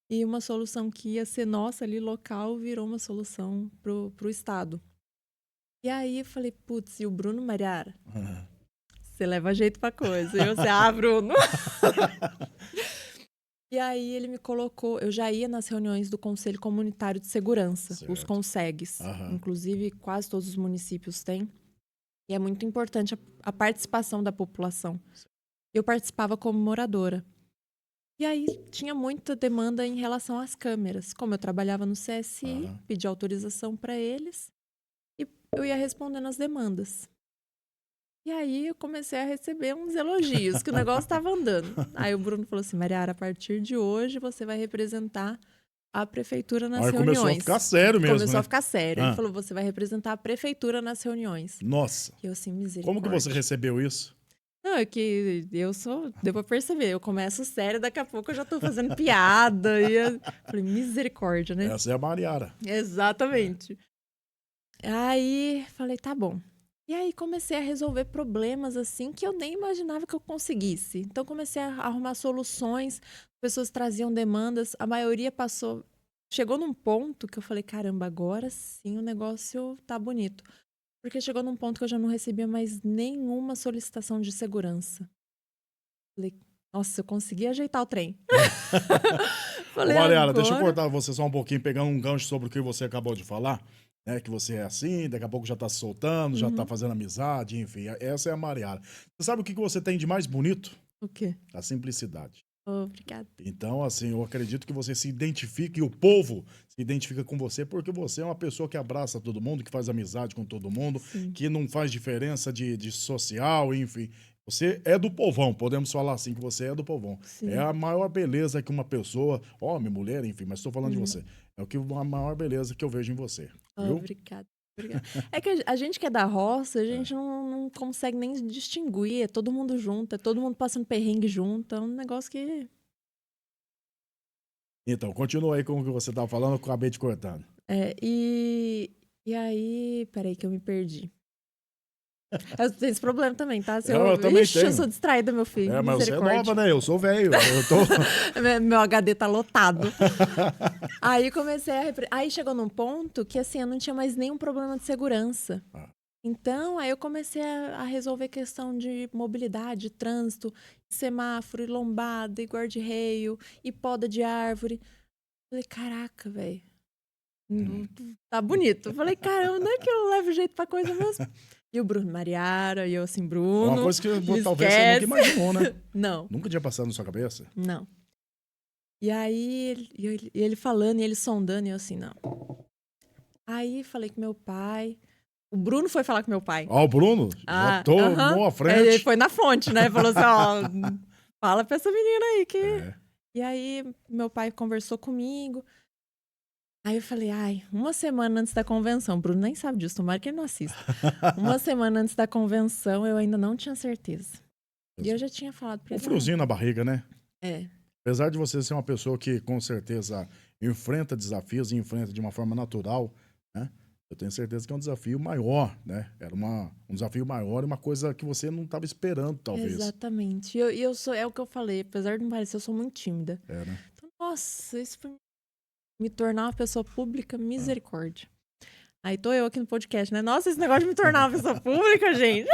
E uma solução que ia ser nossa ali, local, virou uma solução pro estado. E aí eu falei, putz, e o Bruno Mariara? Você leva jeito pra coisa. E eu disse, Bruno. E aí ele me colocou, eu já ia nas reuniões do Conselho Comunitário de Segurança, Certo. os CONSEGs. Inclusive, quase todos os municípios têm. E é muito importante a participação da população. Eu participava como moradora. E aí tinha muita demanda em relação às câmeras. Como eu trabalhava no CSI, pedi autorização para eles e eu ia respondendo as demandas. E aí eu comecei a receber uns elogios, que o negócio estava andando. Aí o Bruno falou assim, Mariara, a partir de hoje você vai representar a prefeitura nas Aí reuniões. começou a ficar sério mesmo, Começou né? a ficar sério. Ele falou, você vai representar a prefeitura nas reuniões. Nossa. E eu assim, misericórdia. Como que você recebeu isso? Não, é que deu pra perceber, eu começo sério, daqui a pouco eu já tô fazendo piada. Falei, misericórdia, né? Essa é a Mariara. Exatamente. Aí, falei, tá bom. E aí comecei a resolver problemas assim que eu nem imaginava que eu conseguisse. Então comecei a arrumar soluções, pessoas traziam demandas, a maioria chegou num ponto que eu falei, caramba, agora sim o negócio tá bonito. Porque chegou num ponto que eu já não recebia mais nenhuma solicitação de segurança. Falei, nossa, eu consegui ajeitar o trem. Falei, ô Mariara, deixa eu cortar você só um pouquinho, pegando um gancho sobre o que você acabou de falar. Né, que você é assim, daqui a pouco já tá se soltando, já tá fazendo amizade, enfim. Essa é a Mariara. Você sabe o que você tem de mais bonito? O quê? A simplicidade. Obrigada. Então, assim, eu acredito que você se identifique, e o povo se identifica com você, porque você é uma pessoa que abraça todo mundo, que faz amizade com todo mundo, que não faz diferença de social, enfim. Você é do povão, podemos falar assim, que você é do povão. Sim. É a maior beleza que uma pessoa, homem, mulher, enfim, mas estou falando de você. É a maior beleza que eu vejo em você. Viu? Obrigada. É que a gente que é da roça, a gente não consegue nem distinguir. É todo mundo junto, é todo mundo passando perrengue junto. É um negócio que... Então, continua aí com o que você estava falando, eu acabei te cortando. E aí... Peraí que eu me perdi. Eu tenho esse problema também, tá? Eu também tenho. Eu sou distraída, meu filho. Mas você é nova, né? Eu sou velho. Meu HD tá lotado. Aí comecei Aí chegou num ponto que, assim, eu não tinha mais nenhum problema de segurança. Então, aí eu comecei a resolver questão de mobilidade, trânsito, semáforo, e lombada, e guarda-reio, e poda de árvore. Falei, caraca, velho. Tá bonito. Eu falei, caramba, não é que eu levo jeito pra coisa mesmo? E o Bruno, Mariara, e eu assim, É Bruno, uma coisa que me talvez você nunca esquece. imaginou, né? Não, Nunca tinha passado na sua cabeça. não. E aí, ele falando, e ele sondando, e eu assim, não. Aí, falei com meu pai. O Bruno foi falar com meu pai. Ó, o Bruno, já tomou à Ele frente. foi na fonte, né? Falou assim, ó, fala pra essa menina aí que... É. E aí, meu pai conversou comigo. Aí eu falei, ai, uma semana antes da convenção, o Bruno nem sabe disso, tomara que ele não assista. Uma semana antes da convenção, eu ainda não tinha certeza. E eu já tinha falado pra Um ele. friozinho na barriga, né? É, Apesar de você ser uma pessoa que, com certeza, enfrenta desafios e enfrenta de uma forma natural, né? Eu tenho certeza que é um desafio maior, né? Era um desafio maior e uma coisa que você não estava esperando, talvez. exatamente. E eu sou, é o que eu falei, apesar de não parecer, eu sou muito tímida. É, né? Então, nossa, isso foi me tornar uma pessoa pública, misericórdia. Aí tô eu aqui no podcast, né? Nossa, esse negócio de me tornar uma pessoa pública, gente.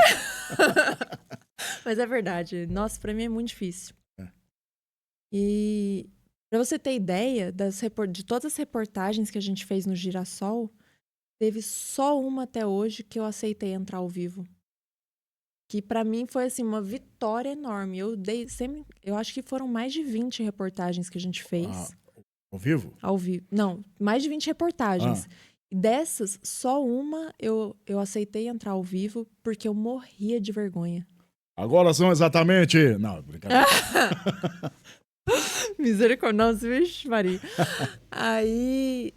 Mas é verdade. Nossa, pra mim é muito difícil. É. E pra você ter ideia de todas as reportagens que a gente fez no Girassol, teve só uma até hoje que eu aceitei entrar ao vivo. Que pra mim foi assim uma vitória enorme. Eu acho que foram mais de 20 reportagens que a gente fez Ao vivo? ao vivo. Não, mais de 20 reportagens. E dessas, só uma eu aceitei entrar ao vivo porque eu morria de vergonha. Agora são exatamente... Não, brincadeira. Misericórdia, nossa, vixe, Maria. Aí,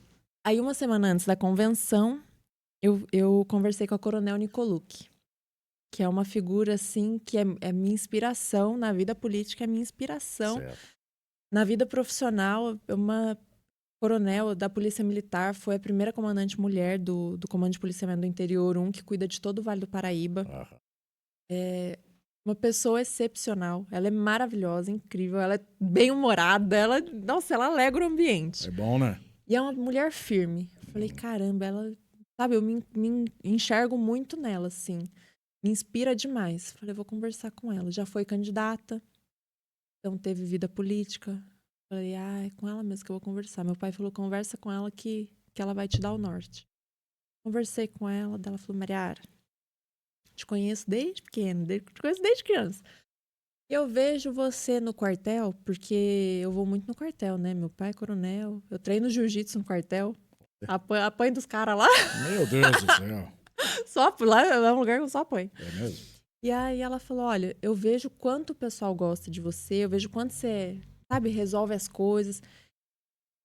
uma semana antes da convenção, eu conversei com a Coronel Nicolucci, que é uma figura, assim, que é minha inspiração na vida política, é minha inspiração. Certo. Na vida profissional, uma coronel da Polícia Militar, foi a primeira comandante mulher do Comando de Policiamento do Interior 1, que cuida de todo o Vale do Paraíba. Aham. É uma pessoa excepcional. Ela é maravilhosa, incrível. Ela é bem-humorada. Nossa, ela alegra o ambiente. É bom, né? E é uma mulher firme. Falei, caramba, ela... Sabe, eu me enxergo muito nela, assim. Me inspira demais. Falei, vou conversar com ela. Já foi candidata. Então, teve vida política. Falei, é com ela mesmo que eu vou conversar. Meu pai falou, conversa com ela que ela vai te dar o norte. Conversei com ela, ela falou, Mariara, te conheço desde pequeno, te conheço desde criança. Eu vejo você no quartel, porque eu vou muito no quartel, né? Meu pai é coronel, eu treino jiu-jitsu no quartel, apanho dos caras lá. Meu Deus do céu. Só lá é um lugar que eu só apanho. É mesmo? E aí ela falou, olha, eu vejo quanto o pessoal gosta de você, eu vejo quanto você, sabe, resolve as coisas.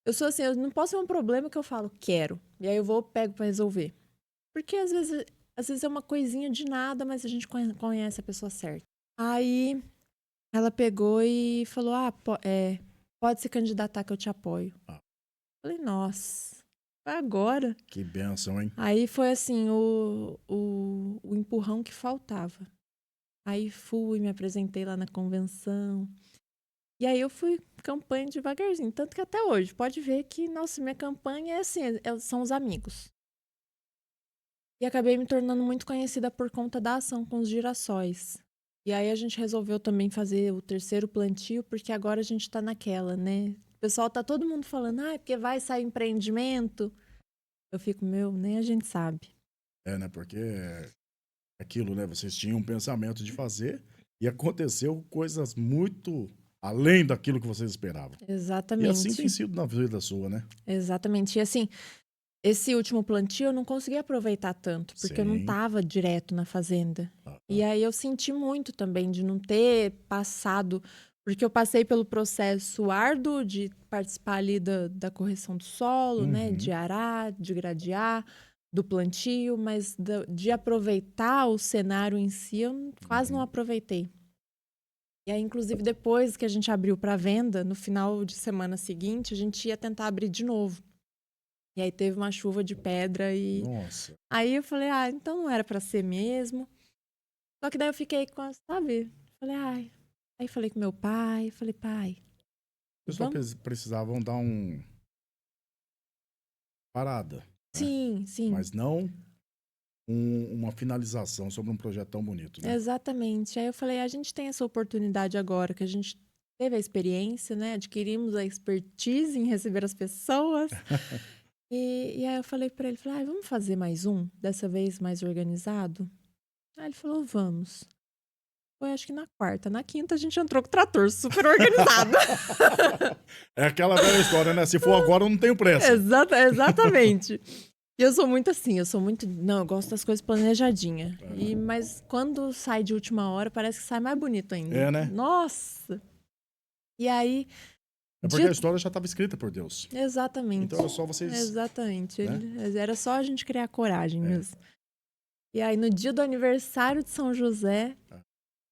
Eu sou assim, eu não posso ter um problema que eu falo, quero. E aí eu pego pra resolver. Porque às vezes é uma coisinha de nada, mas a gente conhece a pessoa certa. Aí ela pegou e falou, pode se candidatar que eu te apoio. Falei, nossa, agora? Que bênção, hein? Aí foi assim, o empurrão que faltava. Aí fui, me apresentei lá na convenção. E aí eu fui campanha devagarzinho. Tanto que até hoje, pode ver que, nossa, minha campanha é assim, são os amigos. E acabei me tornando muito conhecida por conta da ação com os girassóis. E aí a gente resolveu também fazer o terceiro plantio, porque agora a gente tá naquela, né? O pessoal tá todo mundo falando, porque vai sair empreendimento. Eu fico, nem a gente sabe. É, né? Porque é aquilo, né? Vocês tinham um pensamento de fazer e aconteceu coisas muito além daquilo que vocês esperavam. Exatamente. E assim tem sido na vida sua, né? Exatamente. E assim, esse último plantio eu não consegui aproveitar tanto, porque eu não Sim. estava direto na fazenda. E aí eu senti muito também de não ter passado, porque eu passei pelo processo árduo de participar ali da correção do solo, né? De arar, de gradear, do plantio, mas de aproveitar o cenário em si, eu quase não aproveitei. E aí, inclusive, depois que a gente abriu para venda, no final de semana seguinte, a gente ia tentar abrir de novo. E aí teve uma chuva de pedra e... Nossa. Aí eu falei, então não era pra ser mesmo. Só que daí eu fiquei com, sabe? Falei, Aí falei com meu pai, falei, pai... Os pessoal precisavam dar parada. Né? Sim, sim. Mas não uma finalização sobre um projeto tão bonito, né? Exatamente. Aí eu falei, a gente tem essa oportunidade agora, que a gente teve a experiência, né? Adquirimos a expertise em receber as pessoas. E aí eu falei pra ele, falei, vamos fazer mais um? Dessa vez mais organizado? Aí ele falou, vamos. Foi acho que na quarta. Na quinta a gente entrou com o trator super organizado. É aquela velha história, né? Se for agora, eu não tenho pressa. Exatamente. E eu sou muito assim, Não, eu gosto das coisas planejadinhas. Mas quando sai de última hora, parece que sai mais bonito ainda. É, né? Nossa! E aí. É porque a história já estava escrita por Deus. Exatamente. Então era só vocês. Exatamente. Né? Era só a gente criar coragem mesmo. E aí, no dia do aniversário de São José,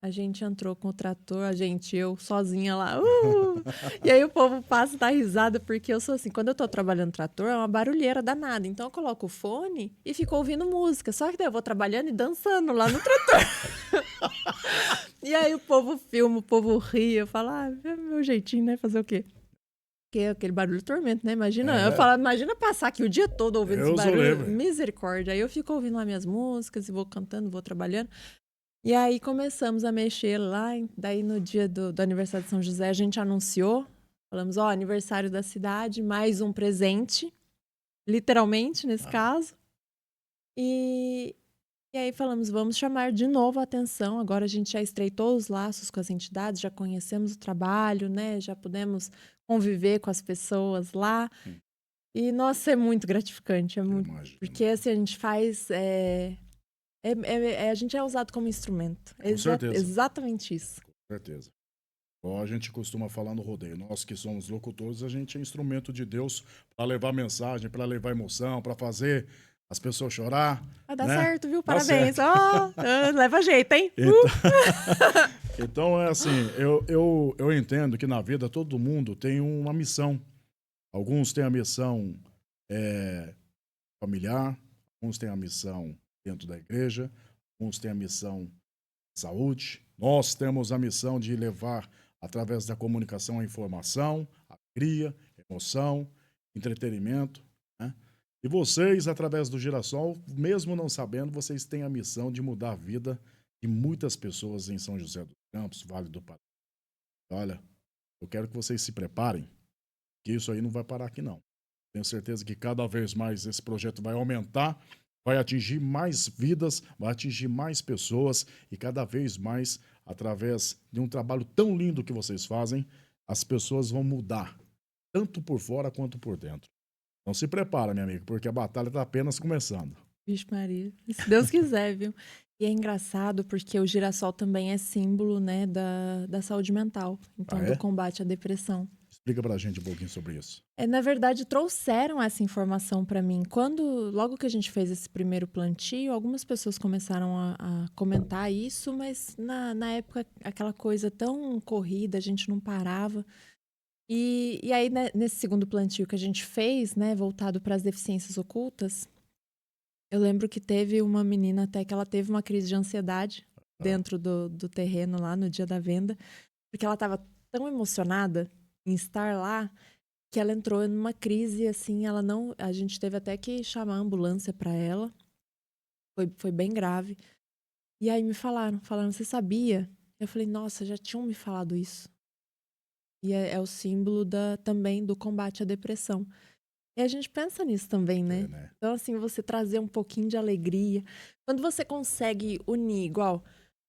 a gente entrou com o trator, eu sozinha lá. E aí o povo passa e dá risada, porque eu sou assim, quando eu tô trabalhando no trator, é uma barulheira danada. Então eu coloco o fone e fico ouvindo música. Só que daí eu vou trabalhando e dançando lá no trator. E aí o povo filma, o povo ri. Eu falo, é meu jeitinho, né? Fazer o quê? Porque é aquele barulho tormento, né? Imagina, eu falo, imagina passar aqui o dia todo ouvindo esse barulho. Misericórdia. Aí eu fico ouvindo lá minhas músicas e vou cantando, vou trabalhando. E aí começamos a mexer lá, daí no dia do aniversário de São José a gente anunciou, falamos, aniversário da cidade, mais um presente, literalmente nesse caso. E aí falamos, vamos chamar de novo a atenção, agora a gente já estreitou os laços com as entidades, já conhecemos o trabalho, né, já pudemos conviver com as pessoas lá. E, nossa, é muito gratificante, porque assim, a gente faz... a gente é usado como instrumento. Com certeza. Exatamente isso. Com certeza. Igual a gente costuma falar no rodeio. Nós que somos locutores, a gente é instrumento de Deus para levar mensagem, para levar emoção, para fazer as pessoas chorar. Vai dar certo, viu? Parabéns. Leva jeito, hein? Então é assim, eu entendo que na vida todo mundo tem uma missão. Alguns têm a missão familiar, alguns têm a missão dentro da igreja, uns têm a missão de saúde. Nós temos a missão de levar, através da comunicação, a informação, alegria, emoção, entretenimento, né? E vocês, através do Girassol, mesmo não sabendo, vocês têm a missão de mudar a vida de muitas pessoas em São José dos Campos, Vale do Paraíba. Olha, eu quero que vocês se preparem, que isso aí não vai parar aqui, não. Tenho certeza que cada vez mais esse projeto vai aumentar, vai atingir mais vidas, vai atingir mais pessoas e cada vez mais, através de um trabalho tão lindo que vocês fazem, as pessoas vão mudar, tanto por fora quanto por dentro. Então se prepara, minha amiga, porque a batalha está apenas começando. Vixe Maria, se Deus quiser, viu? E é engraçado porque o girassol também é símbolo, né, da saúde mental, então do combate à depressão. Explica pra gente um pouquinho sobre isso. Na verdade, trouxeram essa informação para mim. Logo que a gente fez esse primeiro plantio, algumas pessoas começaram a comentar isso, mas na época, aquela coisa tão corrida, a gente não parava. E aí, né, nesse segundo plantio que a gente fez, né, voltado para as deficiências ocultas, eu lembro que teve uma menina até que ela teve uma crise de ansiedade dentro do terreno lá no dia da venda, porque ela estava tão emocionada em estar lá, que ela entrou numa crise, assim, a gente teve até que chamar a ambulância para ela, foi bem grave. E aí me falaram, você sabia? Eu falei, nossa, já tinham me falado isso. E é o símbolo também do combate à depressão. E a gente pensa nisso também, né? né? Então, assim, você trazer um pouquinho de alegria. Quando você consegue unir, igual,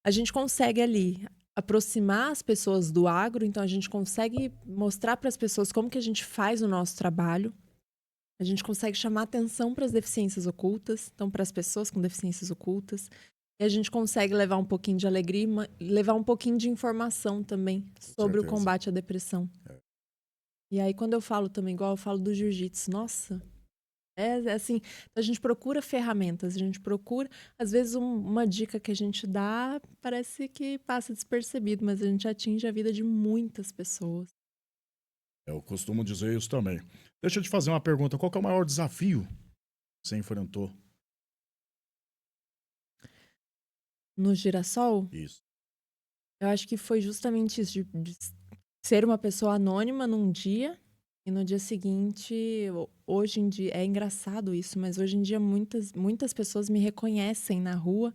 a gente consegue ali aproximar as pessoas do agro, então a gente consegue mostrar para as pessoas como que a gente faz o nosso trabalho. A gente consegue chamar atenção para as deficiências ocultas, então para as pessoas com deficiências ocultas. E a gente consegue levar um pouquinho de alegria, levar um pouquinho de informação também sobre o combate à depressão. E aí, quando eu falo também, igual eu falo do jiu-jitsu, nossa, assim, a gente procura ferramentas, a gente procura, às vezes uma dica que a gente dá parece que passa despercebido, mas a gente atinge a vida de muitas pessoas. Eu costumo dizer isso também. Deixa eu te fazer uma pergunta, qual que é o maior desafio que você enfrentou? No girassol? Isso. Eu acho que foi justamente isso, de ser uma pessoa anônima num dia e no dia seguinte, hoje em dia, é engraçado isso, mas hoje em dia muitas pessoas me reconhecem na rua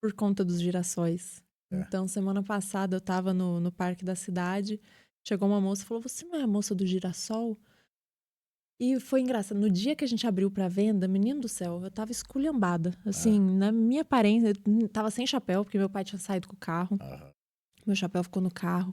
por conta dos girassóis. Então, semana passada eu tava no parque da cidade, chegou uma moça e falou, você não é a moça do girassol? E foi engraçado. No dia que a gente abriu pra venda, menino do céu, eu tava esculhambada. Assim, na minha aparência, eu tava sem chapéu, porque meu pai tinha saído com o carro. Aham. Meu chapéu ficou no carro.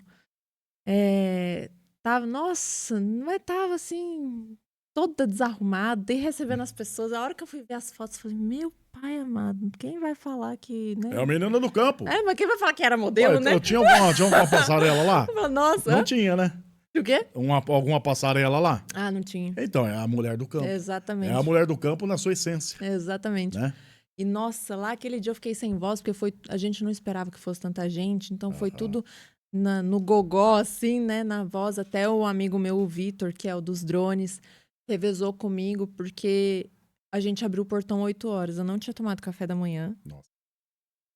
Tava, nossa, mas tava assim, toda desarrumada, e recebendo as pessoas. A hora que eu fui ver as fotos, eu falei, meu pai amado, quem vai falar que, É né? a menina do campo. Mas quem vai falar que era modelo, Ué, né? tinha alguma passarela lá? Eu falo, nossa, Não tinha, né? o quê? Alguma passarela lá? Ah, não tinha. Então, é a mulher do campo. É a Exatamente. mulher do campo na sua essência, Exatamente. né? E, nossa, lá aquele dia eu fiquei sem voz, porque a gente não esperava que fosse tanta gente, então foi tudo no gogó, assim, né, na voz. Até o amigo meu, o Vitor, que é o dos drones, revezou comigo, porque a gente abriu o portão 8 horas. Eu não tinha tomado café da manhã. Nossa.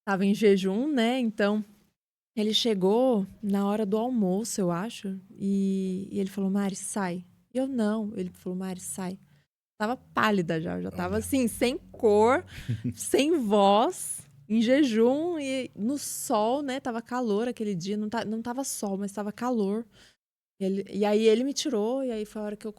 Tava em jejum, né, então ele chegou na hora do almoço, eu acho, e ele falou, Mari, sai. E eu, não. Ele falou, Mari, sai. Tava pálida já tava Olha. assim, sem cor, sem voz, em jejum e no sol, né? Tava calor aquele dia, não tava sol, mas tava calor. E aí ele me tirou, e aí foi a hora que eu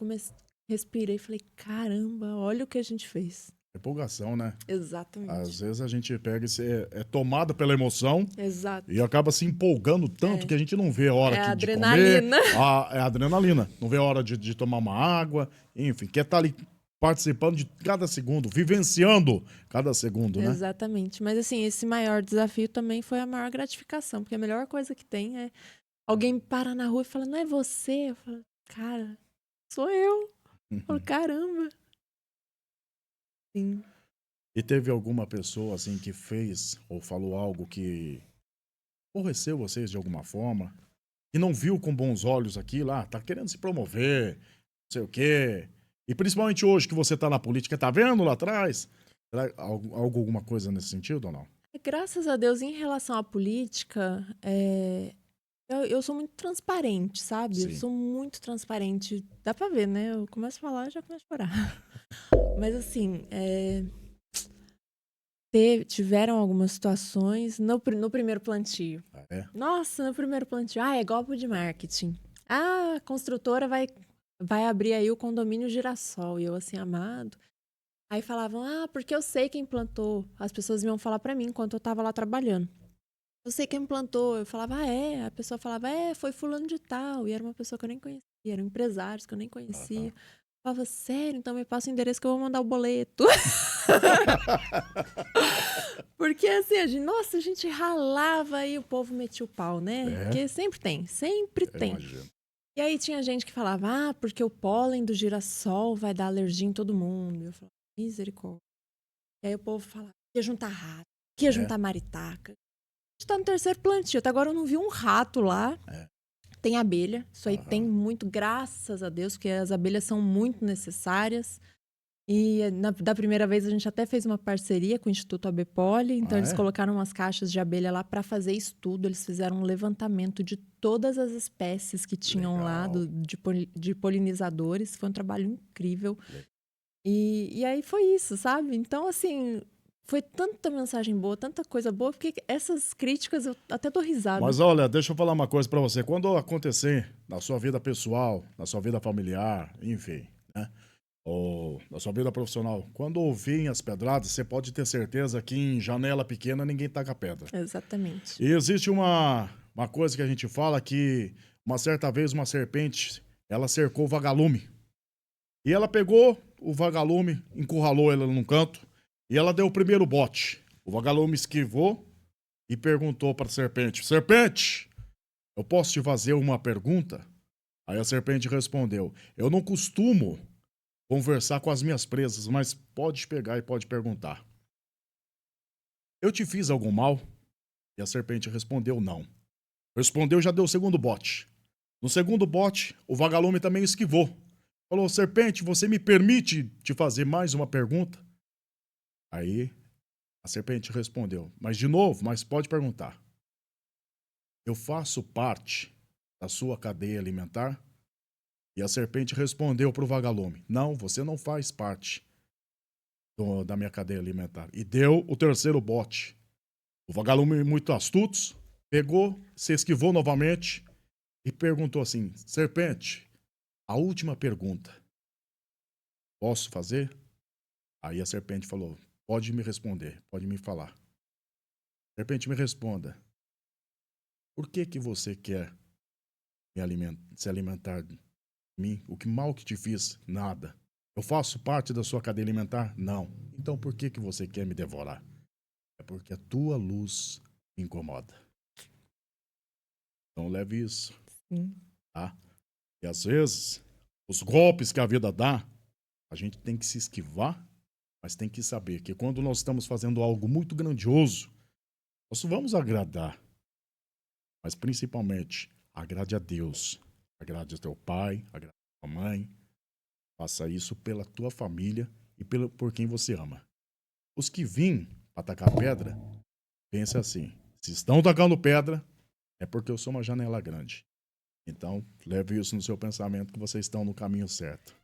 respirei e falei, caramba, olha o que a gente fez. Empolgação, né? Exatamente. Às vezes a gente pega e é tomada pela emoção Exato. e acaba se empolgando tanto que a gente não vê a hora É a de adrenalina. comer. É a adrenalina. Não vê a hora de tomar uma água. Enfim, quer estar ali participando de cada segundo, vivenciando cada segundo, né? Exatamente. Mas assim, esse maior desafio também foi a maior gratificação, porque a melhor coisa que tem é alguém me parar na rua e falar, não é você? Eu falo, cara, sou eu. Eu falo, caramba. Sim. E teve alguma pessoa assim que fez ou falou algo que aborreceu vocês de alguma forma e não viu com bons olhos aquilo, tá querendo se promover, não sei o quê. E principalmente hoje que você tá na política, tá vendo lá atrás? Será alguma coisa nesse sentido ou não? Graças a Deus, em relação à política, eu sou muito transparente, sabe? Eu Sim. sou muito transparente. Dá pra ver, né? Eu começo a falar e já começo a chorar. Mas assim, tiveram algumas situações no primeiro plantio. Ah, é? Nossa, no primeiro plantio. Ah, é golpe de marketing. Ah, a construtora vai abrir aí o condomínio Girassol. E eu assim, amado. Aí falavam, porque eu sei quem plantou. As pessoas iam falar pra mim enquanto eu tava lá trabalhando. Eu sei quem plantou. Eu falava, é. A pessoa falava, foi fulano de tal. E era uma pessoa que eu nem conhecia. Eram empresários que eu nem conhecia. Eu falava, sério? Então me passa o endereço que eu vou mandar o boleto. Porque assim, a gente ralava e o povo metia o pau, né? Porque sempre tem, sempre Eu tem. imagino. E aí tinha gente que falava, porque o pólen do girassol vai dar alergia em todo mundo. Eu falava, misericórdia. E aí o povo falava, ia juntar rato, ia juntar maritaca. A gente tá no terceiro plantio, até agora eu não vi um rato lá. Tem abelha, isso aí tem muito, graças a Deus, porque as abelhas são muito necessárias. E da primeira vez a gente até fez uma parceria com o Instituto ABPOLI, então eles colocaram umas caixas de abelha lá para fazer estudo, eles fizeram um levantamento de todas as espécies que tinham lá de polinizadores, foi um trabalho incrível. E aí foi isso, sabe? Então, assim, foi tanta mensagem boa, tanta coisa boa, porque essas críticas eu até dou risada. Mas olha, deixa eu falar uma coisa pra você. Quando acontecer na sua vida pessoal, na sua vida familiar, enfim, né? Ou na sua vida profissional, quando ouvir as pedradas, você pode ter certeza que em janela pequena ninguém taca pedra. Exatamente. E existe uma coisa que a gente fala que uma certa vez uma serpente, ela cercou o vagalume. E ela pegou o vagalume, encurralou ele num canto e ela deu o primeiro bote. O vagalume esquivou e perguntou para a serpente: Serpente, eu posso te fazer uma pergunta? Aí a serpente respondeu: Eu não costumo conversar com as minhas presas, mas pode pegar e pode perguntar. Eu te fiz algum mal? E a serpente respondeu: Não. Respondeu, já deu o segundo bote. No segundo bote, o vagalume também esquivou. Falou: Serpente, você me permite te fazer mais uma pergunta? Aí a serpente respondeu: Mas de novo, mas pode perguntar. Eu faço parte da sua cadeia alimentar? E a serpente respondeu para o vagalume: Não, você não faz parte da minha cadeia alimentar. E deu o terceiro bote. O vagalume, muito astuto, pegou, se esquivou novamente e perguntou assim: Serpente, a última pergunta. Posso fazer? Aí a serpente falou, pode me responder, pode me falar. Serpente, me responda. Por que você quer se alimentar de mim? O que mal que te fiz? Nada. Eu faço parte da sua cadeia alimentar? Não. Então por que você quer me devorar? É porque a tua luz me incomoda. Então leve isso, Sim. tá? E às vezes, os golpes que a vida dá, a gente tem que se esquivar, mas tem que saber que quando nós estamos fazendo algo muito grandioso, nós vamos agradar. Mas principalmente, agrade a Deus, agrade a teu pai, agrade a tua mãe. Faça isso pela tua família e por quem você ama. Os que vêm para tacar pedra, pensa assim, se estão tacando pedra, é porque eu sou uma janela grande. Então, leve isso no seu pensamento que vocês estão no caminho certo.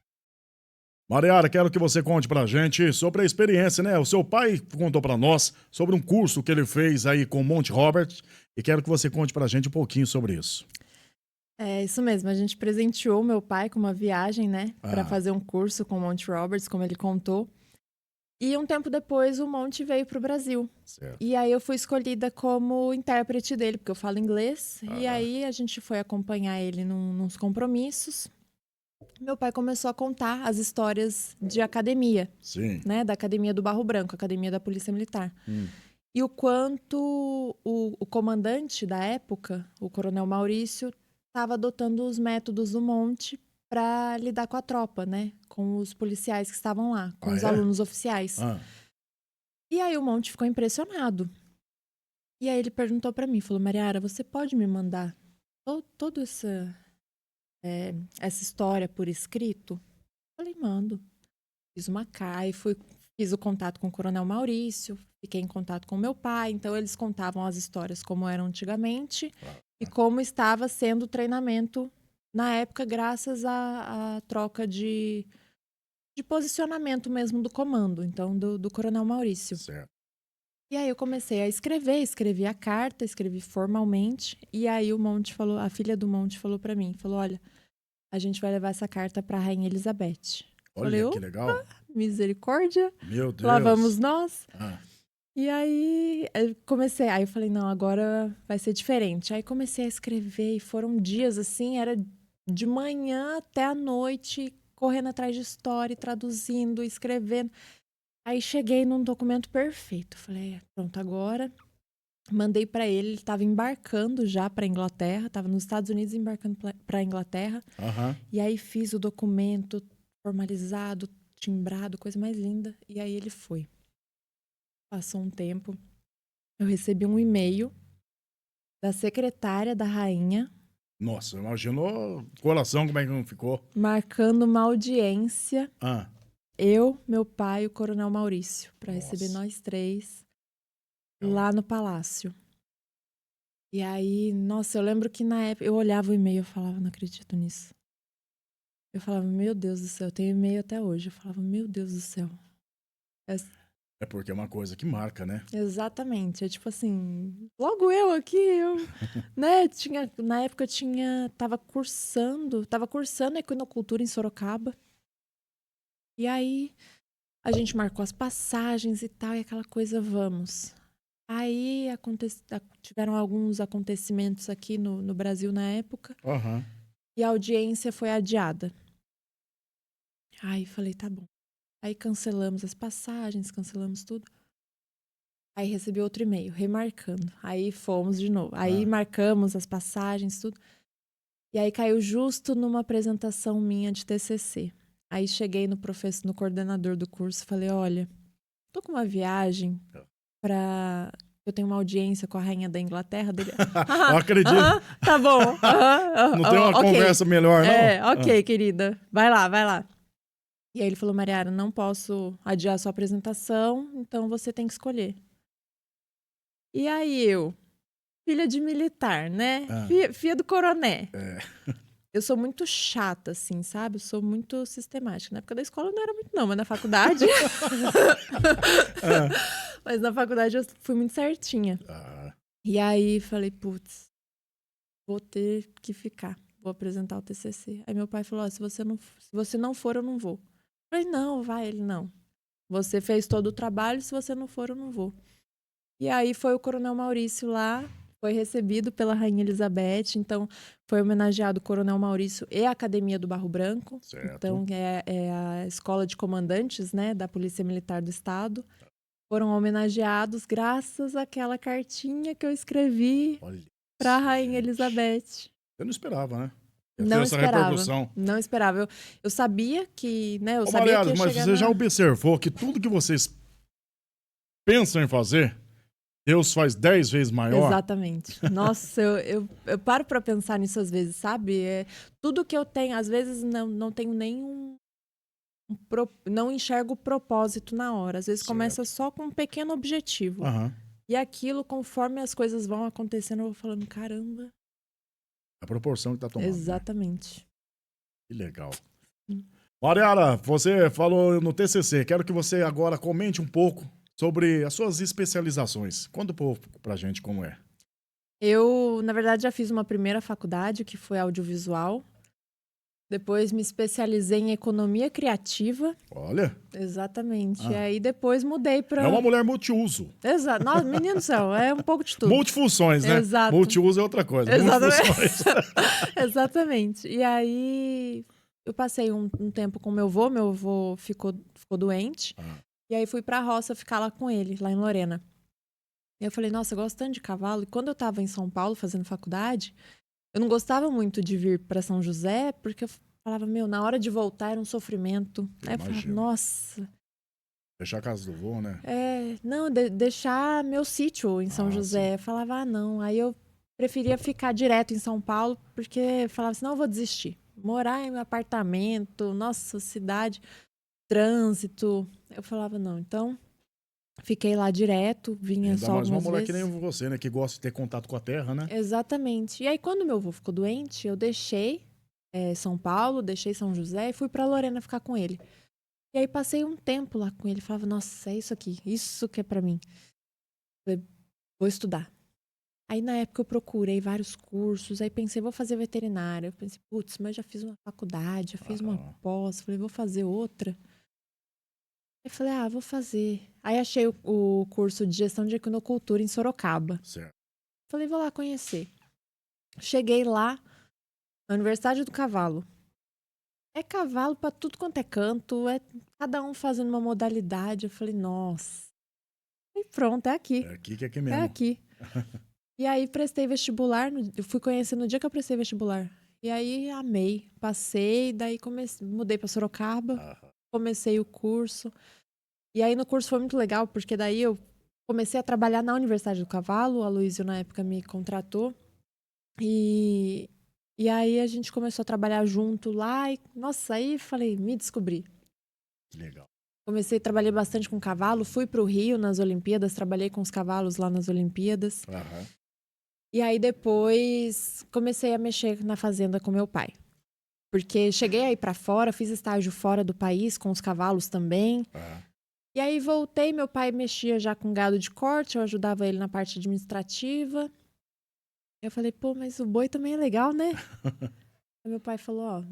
Mariara, quero que você conte pra gente sobre a experiência, né? O seu pai contou pra nós sobre um curso que ele fez aí com o Monte Robert e quero que você conte pra gente um pouquinho sobre isso. É isso mesmo, a gente presenteou meu pai com uma viagem, né, para fazer um curso com o Monte Roberts, como ele contou. E um tempo depois o Monte veio pro Brasil. Certo. E aí eu fui escolhida como intérprete dele, porque eu falo inglês. E aí a gente foi acompanhar ele nos compromissos. Meu pai começou a contar as histórias de academia, Sim. né, da Academia do Barro Branco, Academia da Polícia Militar. E o quanto o comandante da época, o Coronel Maurício, estava adotando os métodos do Monte para lidar com a tropa, né? Com os policiais que estavam lá, com os alunos oficiais. E aí o Monte ficou impressionado. E aí ele perguntou para mim, falou, Mariara, você pode me mandar toda essa história por escrito? Eu falei, mando. Fiz uma CAI, fiz o contato com o Coronel Maurício, fiquei em contato com meu pai, então eles contavam as histórias como eram antigamente e como estava sendo o treinamento na época, graças à troca de posicionamento mesmo do comando, então do Coronel Maurício. Certo. E aí eu comecei a escrevi a carta, escrevi formalmente, e aí o Monte falou, a filha do Monte falou para mim, falou, olha, a gente vai levar essa carta para a Rainha Elizabeth. Olha Falei, que legal. Misericórdia. Meu Deus. Lá vamos nós. E aí aí eu falei, não, agora vai ser diferente. Aí comecei a escrever e foram dias assim, era de manhã até a noite, correndo atrás de história, traduzindo, escrevendo. Aí cheguei num documento perfeito. Falei, pronto, agora. Mandei para ele estava embarcando já para Inglaterra, estava nos Estados Unidos embarcando para Inglaterra. E aí fiz o documento formalizado, timbrado, coisa mais linda. E aí ele foi. Passou um tempo, eu recebi um e-mail da secretária da rainha. Nossa, imaginou o coração como é que não ficou? Marcando uma audiência. Eu, meu pai e o Coronel Maurício, para receber nós três lá no palácio. E aí, nossa, eu lembro que na época eu olhava o e-mail e falava, não acredito nisso. Eu falava, meu Deus do céu, eu tenho e-mail até hoje. Eu falava, meu Deus do céu. É porque é uma coisa que marca, né? Exatamente. É tipo assim, logo eu aqui, né? Na época tava cursando equinocultura em Sorocaba. E aí a gente marcou as passagens e tal, e aquela coisa, vamos. Aí tiveram alguns acontecimentos aqui no Brasil na época. E a audiência foi adiada. Aí falei, tá bom. Aí cancelamos as passagens, cancelamos tudo. Aí recebi outro e-mail, remarcando. Aí fomos de novo. Aí marcamos as passagens, tudo. E aí caiu justo numa apresentação minha de TCC. Aí cheguei no coordenador do curso e falei, olha, tô com uma viagem eu tenho uma audiência com a rainha da Inglaterra. Dele. Eu acredito. Tá bom. Não tem uma conversa melhor, não? Ok, querida. Vai lá. E aí ele falou, Mariara, não posso adiar a sua apresentação, então você tem que escolher. E aí filha de militar, né? Filha do coroné. Eu sou muito chata, assim, sabe? Eu sou muito sistemática. Na época da escola eu não era muito, não, mas na faculdade... Mas na faculdade eu fui muito certinha. E aí falei, putz, vou ter que ficar. Vou apresentar o TCC. Aí meu pai falou, se você não for, eu não vou. Falei, não, vai. Ele, não. Você fez todo o trabalho, se você não for, eu não vou. E aí foi o Coronel Maurício lá, foi recebido pela Rainha Elizabeth, então foi homenageado o Coronel Maurício e a Academia do Barro Branco. Certo. Então é a escola de comandantes, né, da Polícia Militar do Estado. Foram homenageados graças àquela cartinha que eu escrevi Olha para a isso, Rainha gente. Elizabeth. Eu não esperava, né? Ia ter Não essa esperava, repercussão. não esperava. Eu sabia que, né, eu Ô, sabia que Mariara, ia mas chegar você já na... observou que tudo que vocês pensam em fazer, Deus faz 10 vezes maior? Exatamente. Nossa, eu paro para pensar nisso às vezes, sabe? Tudo que eu tenho, às vezes não tenho nenhum... não enxergo o propósito na hora. Às vezes começa Certo. só com um pequeno objetivo. Aham. E aquilo, conforme as coisas vão acontecendo, eu vou falando, caramba. A proporção que tá tomando, né? Exatamente. Que legal. Hum. Mariara, você falou no TCC. Quero que você agora comente um pouco sobre as suas especializações. Conta um pouco pra gente como é. Eu, na verdade, já fiz uma primeira faculdade, que foi audiovisual. Depois me especializei em economia criativa. Olha, Exatamente. E Ah. aí depois mudei para... é uma mulher multiuso. Exato. Nossa, menino do céu, é um pouco de tudo. Multifunções, né? Exato. Multiuso é outra coisa. Exatamente. Multifunções. Exatamente. E aí eu passei um tempo com meu avô ficou doente. Ah. E aí fui pra roça ficar lá com ele, lá em Lorena. E eu falei, nossa, eu gosto tanto de cavalo. E quando eu tava em São Paulo fazendo faculdade, eu não gostava muito de vir pra São José, porque eu falava, meu, na hora de voltar era um sofrimento. Aí eu falava, Imagino. nossa, Deixar a casa do vô, né? não, deixar meu sítio em São José. Eu falava, ah, não. Aí eu preferia ficar direto em São Paulo, porque eu falava assim, não, eu vou desistir. Morar em um apartamento, nossa, cidade, trânsito. Eu falava, não, então fiquei lá direto, vinha Ainda só mais uma algumas mulher que vezes. nem você, né? Que gosta de ter contato com a terra, né? Exatamente. E aí, quando meu avô ficou doente, eu deixei São Paulo, deixei São José e fui pra Lorena ficar com ele. E aí passei um tempo lá com ele, falava, nossa, é isso aqui, isso que é pra mim. Falei, vou estudar. Aí na época eu procurei vários cursos, aí pensei, vou fazer veterinária. Eu pensei, putz, mas já fiz uma faculdade, já fiz uma pós, falei, vou fazer outra. Aí falei, vou fazer. Aí achei o curso de gestão de equinocultura em Sorocaba. Certo. Falei, vou lá conhecer. Cheguei lá, na Universidade do Cavalo. É cavalo pra tudo quanto é canto, é cada um fazendo uma modalidade. Eu falei, nossa. E pronto, é aqui. É aqui que é aqui É mesmo. aqui. E aí prestei vestibular, eu fui conhecer no dia que eu prestei vestibular. E aí amei, passei, daí mudei pra Sorocaba, Aham. comecei o curso. E aí no curso foi muito legal, porque daí eu comecei a trabalhar na Universidade do Cavalo, o Aloysio na época me contratou. E aí a gente começou a trabalhar junto lá e, nossa, aí falei, me descobri. Legal. Comecei a trabalhar bastante com cavalo, fui pro Rio nas Olimpíadas, trabalhei com os cavalos lá nas Olimpíadas. Aham. E aí depois comecei a mexer na fazenda com meu pai. Porque cheguei aí pra fora, fiz estágio fora do país com os cavalos também. Aham. E aí voltei, meu pai mexia já com gado de corte, eu ajudava ele na parte administrativa. Eu falei, pô, mas o boi também é legal, né? Aí meu pai falou,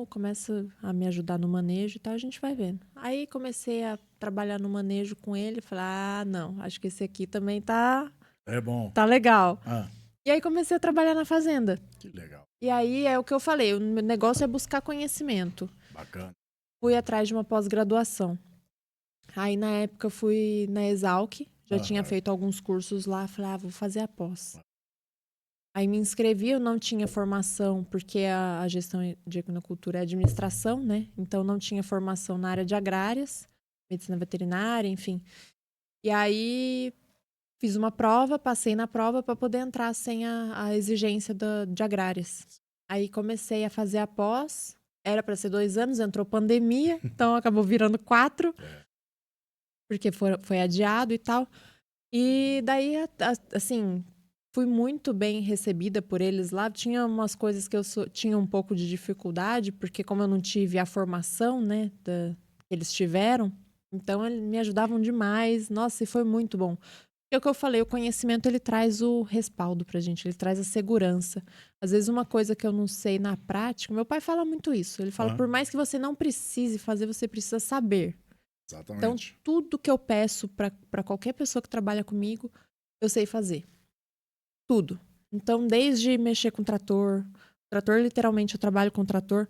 começa a me ajudar no manejo e tal, a gente vai vendo. Aí comecei a trabalhar no manejo com ele, falei, não, acho que esse aqui também tá É bom. legal. Ah, E aí comecei a trabalhar na fazenda. que legal. E aí é o que eu falei, o meu negócio é buscar conhecimento. Bacana. Fui atrás de uma pós-graduação. Aí na época eu fui na Exalc, já tinha feito alguns cursos lá, falei, vou fazer a pós. Aí me inscrevi, eu não tinha formação, porque a gestão de equinocultura é administração, né? Então não tinha formação na área de agrárias, medicina veterinária, enfim. E aí fiz uma prova, passei na prova para poder entrar sem a exigência de agrárias. Aí comecei a fazer a pós, era para ser 2 anos, entrou pandemia, então acabou virando 4, porque foi adiado e tal. E daí, assim, fui muito bem recebida por eles lá. Tinha umas coisas que eu tinha um pouco de dificuldade, porque como eu não tive a formação, né, que eles tiveram, então eles me ajudavam demais. Nossa, e foi muito bom. É o que eu falei, o conhecimento ele traz o respaldo pra gente, ele traz a segurança. Às vezes uma coisa que eu não sei na prática, meu pai fala muito isso. Ele fala, Aham, por mais que você não precise fazer, você precisa saber. Então, exatamente. tudo que eu peço pra qualquer pessoa que trabalha comigo, eu sei fazer. Tudo. Então, desde mexer com trator, literalmente eu trabalho com trator,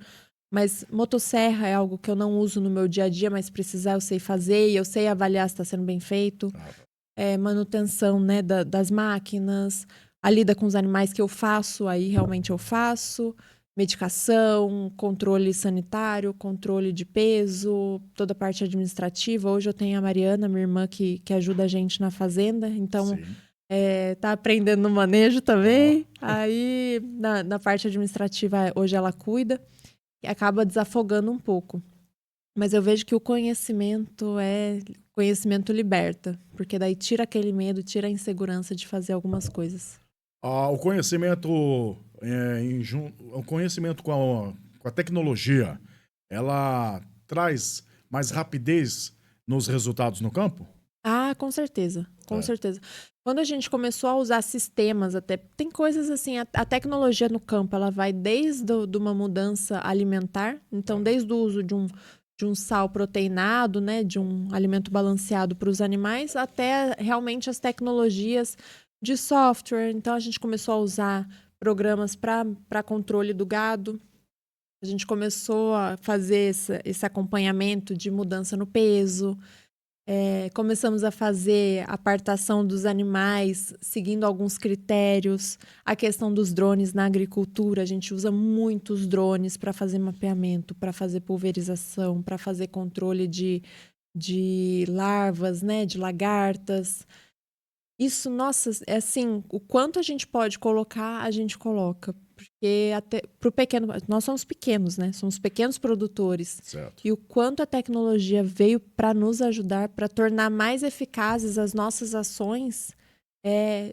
mas motosserra é algo que eu não uso no meu dia a dia, mas precisar eu sei fazer e eu sei avaliar se está sendo bem feito. Ah, Manutenção, né, das máquinas, a lida com os animais que eu faço, aí realmente eu faço. Medicação, controle sanitário, controle de peso, toda a parte administrativa. Hoje eu tenho a Mariana, minha irmã, que ajuda a gente na fazenda. Então, sim. tá aprendendo no manejo Ó, também. Aí, na parte administrativa, hoje ela cuida e acaba desafogando um pouco. Mas eu vejo que o conhecimento liberta, porque daí tira aquele medo, tira a insegurança de fazer algumas coisas. o conhecimento, o conhecimento com a tecnologia, ela traz mais rapidez nos resultados no campo? Ah, com certeza, com É, certeza. Quando a gente começou a usar sistemas, até tem coisas assim, a tecnologia no campo, ela vai desde de uma mudança alimentar, então é. desde o uso de um sal proteinado, né, de um alimento balanceado para os animais, até realmente as tecnologias de software. Então a gente começou a usar programas para controle do gado. A gente começou a fazer esse acompanhamento de mudança no peso. Começamos a fazer a apartação dos animais seguindo alguns critérios. A questão dos drones na agricultura, a gente usa muitos drones para fazer mapeamento, para fazer pulverização, para fazer controle de larvas, né, de lagartas. Isso, nossa, é assim, o quanto a gente pode colocar, a gente coloca. Porque até pro pequeno, nós somos pequenos, né? Somos pequenos produtores. Certo. E o quanto a tecnologia veio para nos ajudar, para tornar mais eficazes as nossas ações,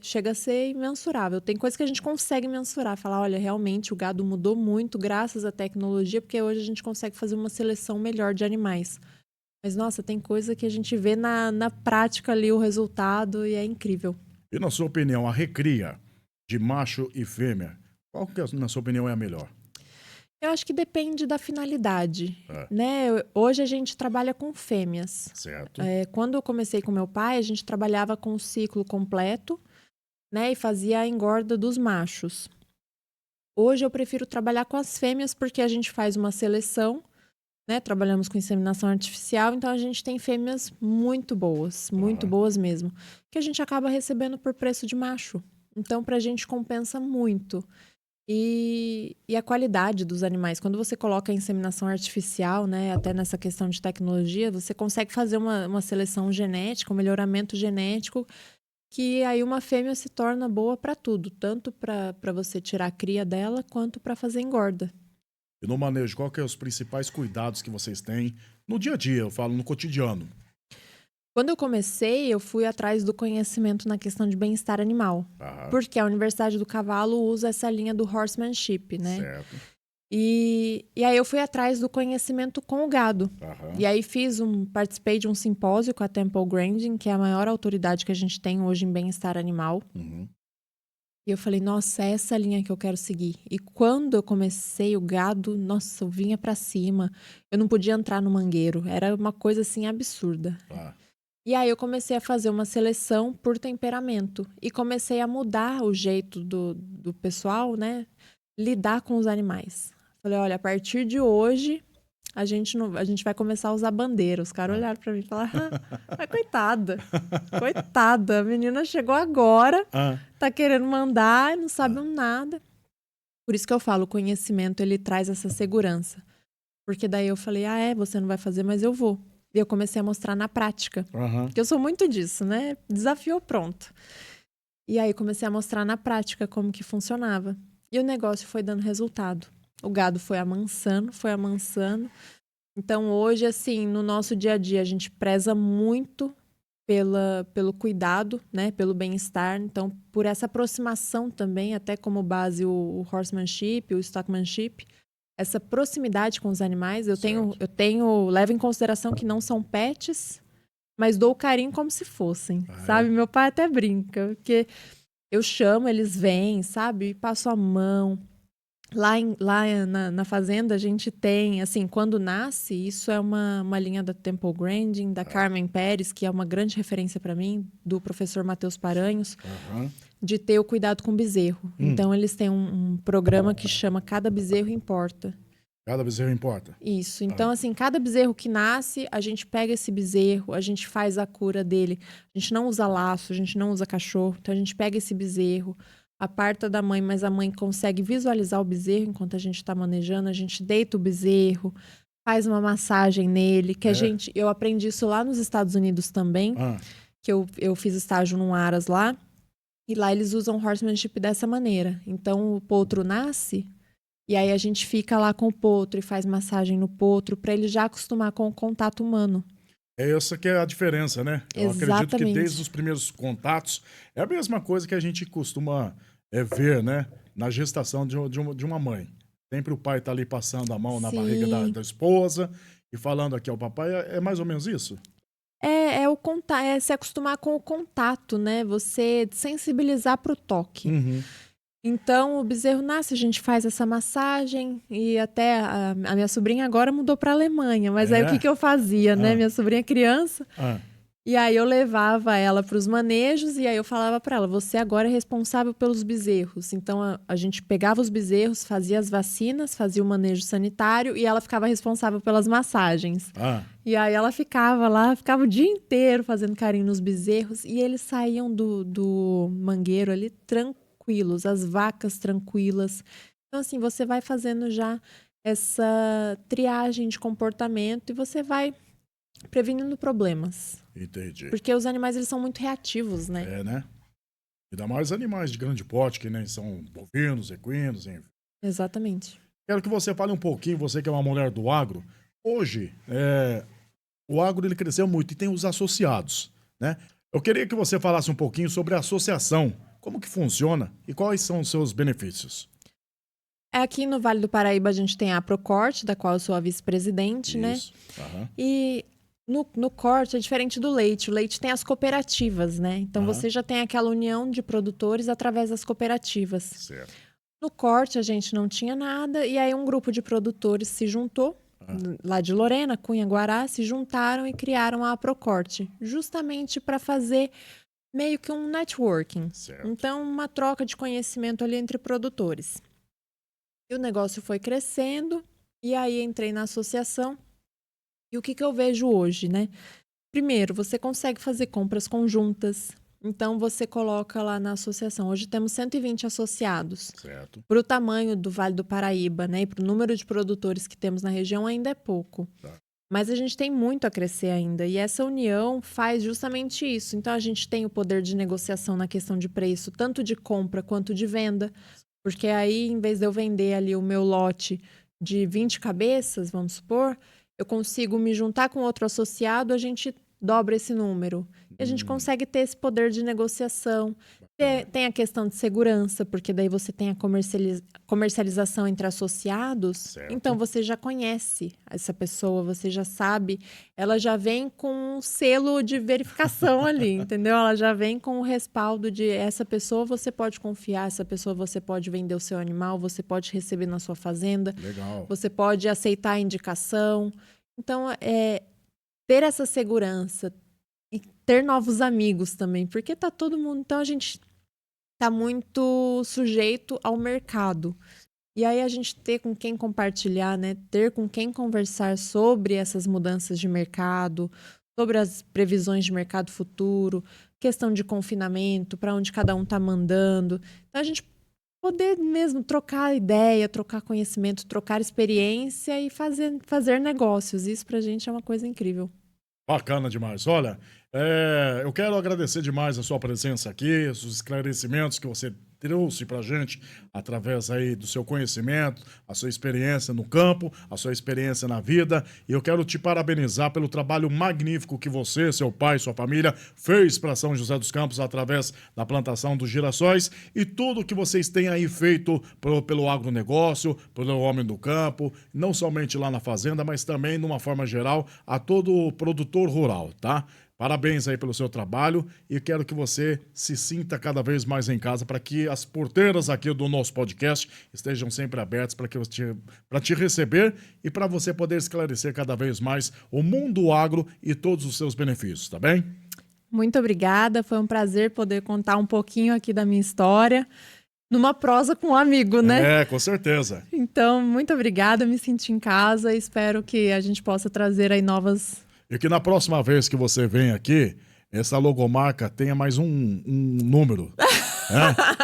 chega a ser imensurável. Tem coisa que a gente consegue mensurar, falar, olha, realmente o gado mudou muito graças à tecnologia, porque hoje a gente consegue fazer uma seleção melhor de animais. Mas, nossa, tem coisa que a gente vê na prática ali o resultado e é incrível. E na sua opinião, a recria de macho e fêmea, qual que, na sua opinião, é a melhor? Eu acho que depende da finalidade, É, né? Hoje a gente trabalha com fêmeas. certo. Quando eu comecei com meu pai, a gente trabalhava com o ciclo completo, né? E fazia a engorda dos machos. Hoje eu prefiro trabalhar com as fêmeas porque a gente faz uma seleção, né? Trabalhamos com inseminação artificial, então a gente tem fêmeas muito Aham. boas mesmo, que a gente acaba recebendo por preço de macho. Então, pra gente compensa muito. E a qualidade dos animais. Quando você coloca a inseminação artificial, né, até nessa questão de tecnologia, você consegue fazer uma seleção genética, um melhoramento genético, que aí uma fêmea se torna boa para tudo, tanto para você tirar a cria dela, quanto para fazer engorda. E no manejo, qual que é os principais cuidados que vocês têm no dia a dia, eu falo no cotidiano? Quando eu comecei, eu fui atrás do conhecimento na questão de bem-estar animal, Aham, porque a Universidade do Cavalo usa essa linha do horsemanship, né? certo. E aí eu fui atrás do conhecimento com o gado. Aham, E aí participei de um simpósio com a Temple Grandin, que é a maior autoridade que a gente tem hoje em bem-estar animal. uhum, E eu falei, nossa, é essa linha que eu quero seguir. E quando eu comecei o gado, nossa, eu vinha pra cima. Eu não podia entrar no mangueiro. Era uma coisa assim absurda. tá. E aí eu comecei a fazer uma seleção por temperamento. E comecei a mudar o jeito do pessoal, né? Lidar com os animais. Falei, olha, a partir de hoje, a gente vai começar a usar bandeira. Os caras Ah. olharam pra mim e falaram, mas coitada, coitada, a menina chegou agora, Ah, tá querendo mandar, não sabe nada. Por isso que eu falo, o conhecimento, ele traz essa segurança. Porque daí eu falei, você não vai fazer, mas eu vou. E eu comecei a mostrar na prática. aham, Porque eu sou muito disso, né? Desafio pronto. E aí comecei a mostrar na prática como que funcionava. E o negócio foi dando resultado. O gado foi amansando, foi amansando. Então hoje, assim, no nosso dia a dia, a gente preza muito pelo cuidado, né? Pelo bem-estar. Então, por essa aproximação também, até como base o horsemanship, o stockmanship, essa proximidade com os animais. certo. Levo em consideração que não são pets, mas dou o carinho como se fossem, sabe? Meu pai até brinca, porque eu chamo, eles vêm, sabe? Passo a mão. Lá na fazenda a gente tem, assim, quando nasce, isso é uma linha da Temple Grandin, da Carmen Pérez, que é uma grande referência para mim, do professor Matheus Paranhos, de ter o cuidado com o bezerro. Então eles têm um programa que chama Cada Bezerro Importa. Cada bezerro importa. Isso. Então, assim, cada bezerro que nasce, a gente pega esse bezerro, a gente faz a cura dele. A gente não usa laço, a gente não usa cachorro. Então, a gente pega esse bezerro, aparta da mãe, mas a mãe consegue visualizar o bezerro enquanto a gente está manejando. A gente deita o bezerro, faz uma massagem nele, que eu aprendi isso lá nos Estados Unidos também, que eu fiz estágio num Aras lá, e lá eles usam horsemanship dessa maneira. Então, o potro nasce, e aí a gente fica lá com o potro e faz massagem no potro para ele já acostumar com o contato humano. É essa que é a diferença, né? Eu acredito que desde os primeiros contatos é a mesma coisa que a gente costuma ver, né? Na gestação de uma mãe. Sempre o pai tá ali passando a mão na barriga da esposa e falando aqui ao papai. É mais ou menos isso? É o contato, é se acostumar com o contato, né? Você sensibilizar para o toque. Então, o bezerro nasce, a gente faz essa massagem e até a minha sobrinha agora mudou para a Alemanha. Mas aí o que eu fazia, né? Minha sobrinha é criança. E aí eu levava ela para os manejos e aí eu falava para ela, você agora é responsável pelos bezerros. Então, a gente pegava os bezerros, fazia as vacinas, fazia o manejo sanitário e ela ficava responsável pelas massagens. E aí ela ficava lá, ficava o dia inteiro fazendo carinho nos bezerros e eles saíam do mangueiro ali tranquilos, as vacas tranquilas. Então, assim, você vai fazendo já essa triagem de comportamento e você vai prevenindo problemas. Entendi. Porque os animais, eles são muito reativos, né? É, né? Ainda mais animais de grande porte, que nem são bovinos, equinos, enfim. Exatamente. Quero que você fale um pouquinho, você que é uma mulher do agro. Hoje, o agro ele cresceu muito e tem os associados, né? Eu queria que você falasse um pouquinho sobre a associação. Como que funciona e quais são os seus benefícios? Aqui no Vale do Paraíba a gente tem a Procorte, da qual eu sou a vice-presidente, né? E no corte é diferente do leite. O leite tem as cooperativas, né? Então você já tem aquela união de produtores através das cooperativas. Certo. No corte a gente não tinha nada e aí um grupo de produtores se juntou, lá de Lorena, Cunha, Guará, se juntaram e criaram a Procorte, justamente para fazer meio que um networking. Certo. Então, uma troca de conhecimento ali entre produtores. E o negócio foi crescendo, e aí entrei na associação. E o que eu vejo hoje, né? Primeiro, você consegue fazer compras conjuntas. Então, você coloca lá na associação. Hoje temos 120 associados. Certo. Para o tamanho do Vale do Paraíba, né? E para o número de produtores que temos na região, ainda é pouco. Mas a gente tem muito a crescer ainda. E essa união faz justamente isso. Então, a gente tem o poder de negociação na questão de preço, tanto de compra quanto de venda. Porque aí, em vez de eu vender ali o meu lote de 20 cabeças, vamos supor, eu consigo me juntar com outro associado, a gente dobra esse número. E a gente consegue ter esse poder de negociação. Tem a questão de segurança, porque daí você tem a comercialização entre associados. Certo. Então, você já conhece essa pessoa, você já sabe. Ela já vem com um selo de verificação ali, entendeu? Ela já vem com o respaldo de essa pessoa você pode confiar, essa pessoa você pode vender o seu animal, você pode receber na sua fazenda. Legal. Você pode aceitar a indicação. Então, ter essa segurança e ter novos amigos também, porque tá todo mundo... Então, a gente tá muito sujeito ao mercado. E aí, a gente ter com quem compartilhar, né? Ter com quem conversar sobre essas mudanças de mercado, sobre as previsões de mercado futuro, questão de confinamento, para onde cada um tá mandando. Então, a gente poder mesmo trocar ideia, trocar conhecimento, trocar experiência e fazer negócios. Isso pra gente é uma coisa incrível. Bacana demais. Olha, eu quero agradecer demais a sua presença aqui, os esclarecimentos que você trouxe pra gente através aí do seu conhecimento, a sua experiência no campo, a sua experiência na vida. E eu quero te parabenizar pelo trabalho magnífico que você, seu pai, sua família fez para São José dos Campos através da plantação dos girassóis e tudo que vocês têm aí feito pelo agronegócio, pelo homem do campo, não somente lá na fazenda, mas também, de uma forma geral, a todo produtor rural, tá? Parabéns aí pelo seu trabalho e quero que você se sinta cada vez mais em casa para que as porteiras aqui do nosso podcast estejam sempre abertas para te receber e para você poder esclarecer cada vez mais o mundo agro e todos os seus benefícios, tá bem? Muito obrigada, foi um prazer poder contar um pouquinho aqui da minha história, numa prosa com um amigo, né? Com certeza. Então, muito obrigada, me senti em casa e espero que a gente possa trazer aí novas... E que na próxima vez que você vem aqui, essa logomarca tenha mais um número.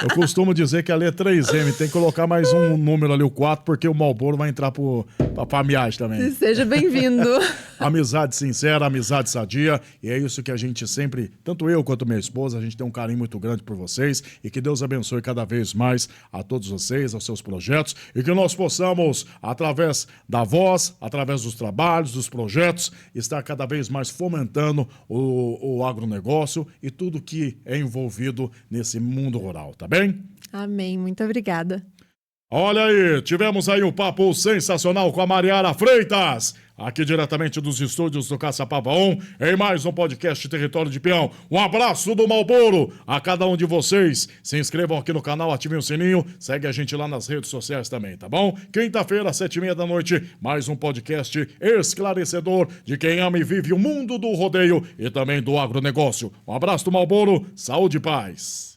Eu costumo dizer que a letra 3M tem que colocar mais um número ali, o 4, porque o Marlboro vai entrar pra farmiagem também. Seja bem-vindo. Amizade sincera, amizade sadia, e é isso que a gente sempre, tanto eu quanto minha esposa, a gente tem um carinho muito grande por vocês, e que Deus abençoe cada vez mais a todos vocês, aos seus projetos, e que nós possamos, através da voz, através dos trabalhos, dos projetos, estar cada vez mais fomentando o agronegócio e tudo que é envolvido nesse mundo rural, tá bem? Amém, muito obrigada. Olha aí, tivemos aí um papo sensacional com a Mariara Freitas, aqui diretamente dos estúdios do Caçapava 1, em mais um podcast Território de Peão. Um abraço do Marlboro a cada um de vocês. Se inscrevam aqui no canal, ativem o sininho, segue a gente lá nas redes sociais também, tá bom? Quinta-feira, 7h30 da noite, mais um podcast esclarecedor de quem ama e vive o mundo do rodeio e também do agronegócio. Um abraço do Marlboro, saúde e paz.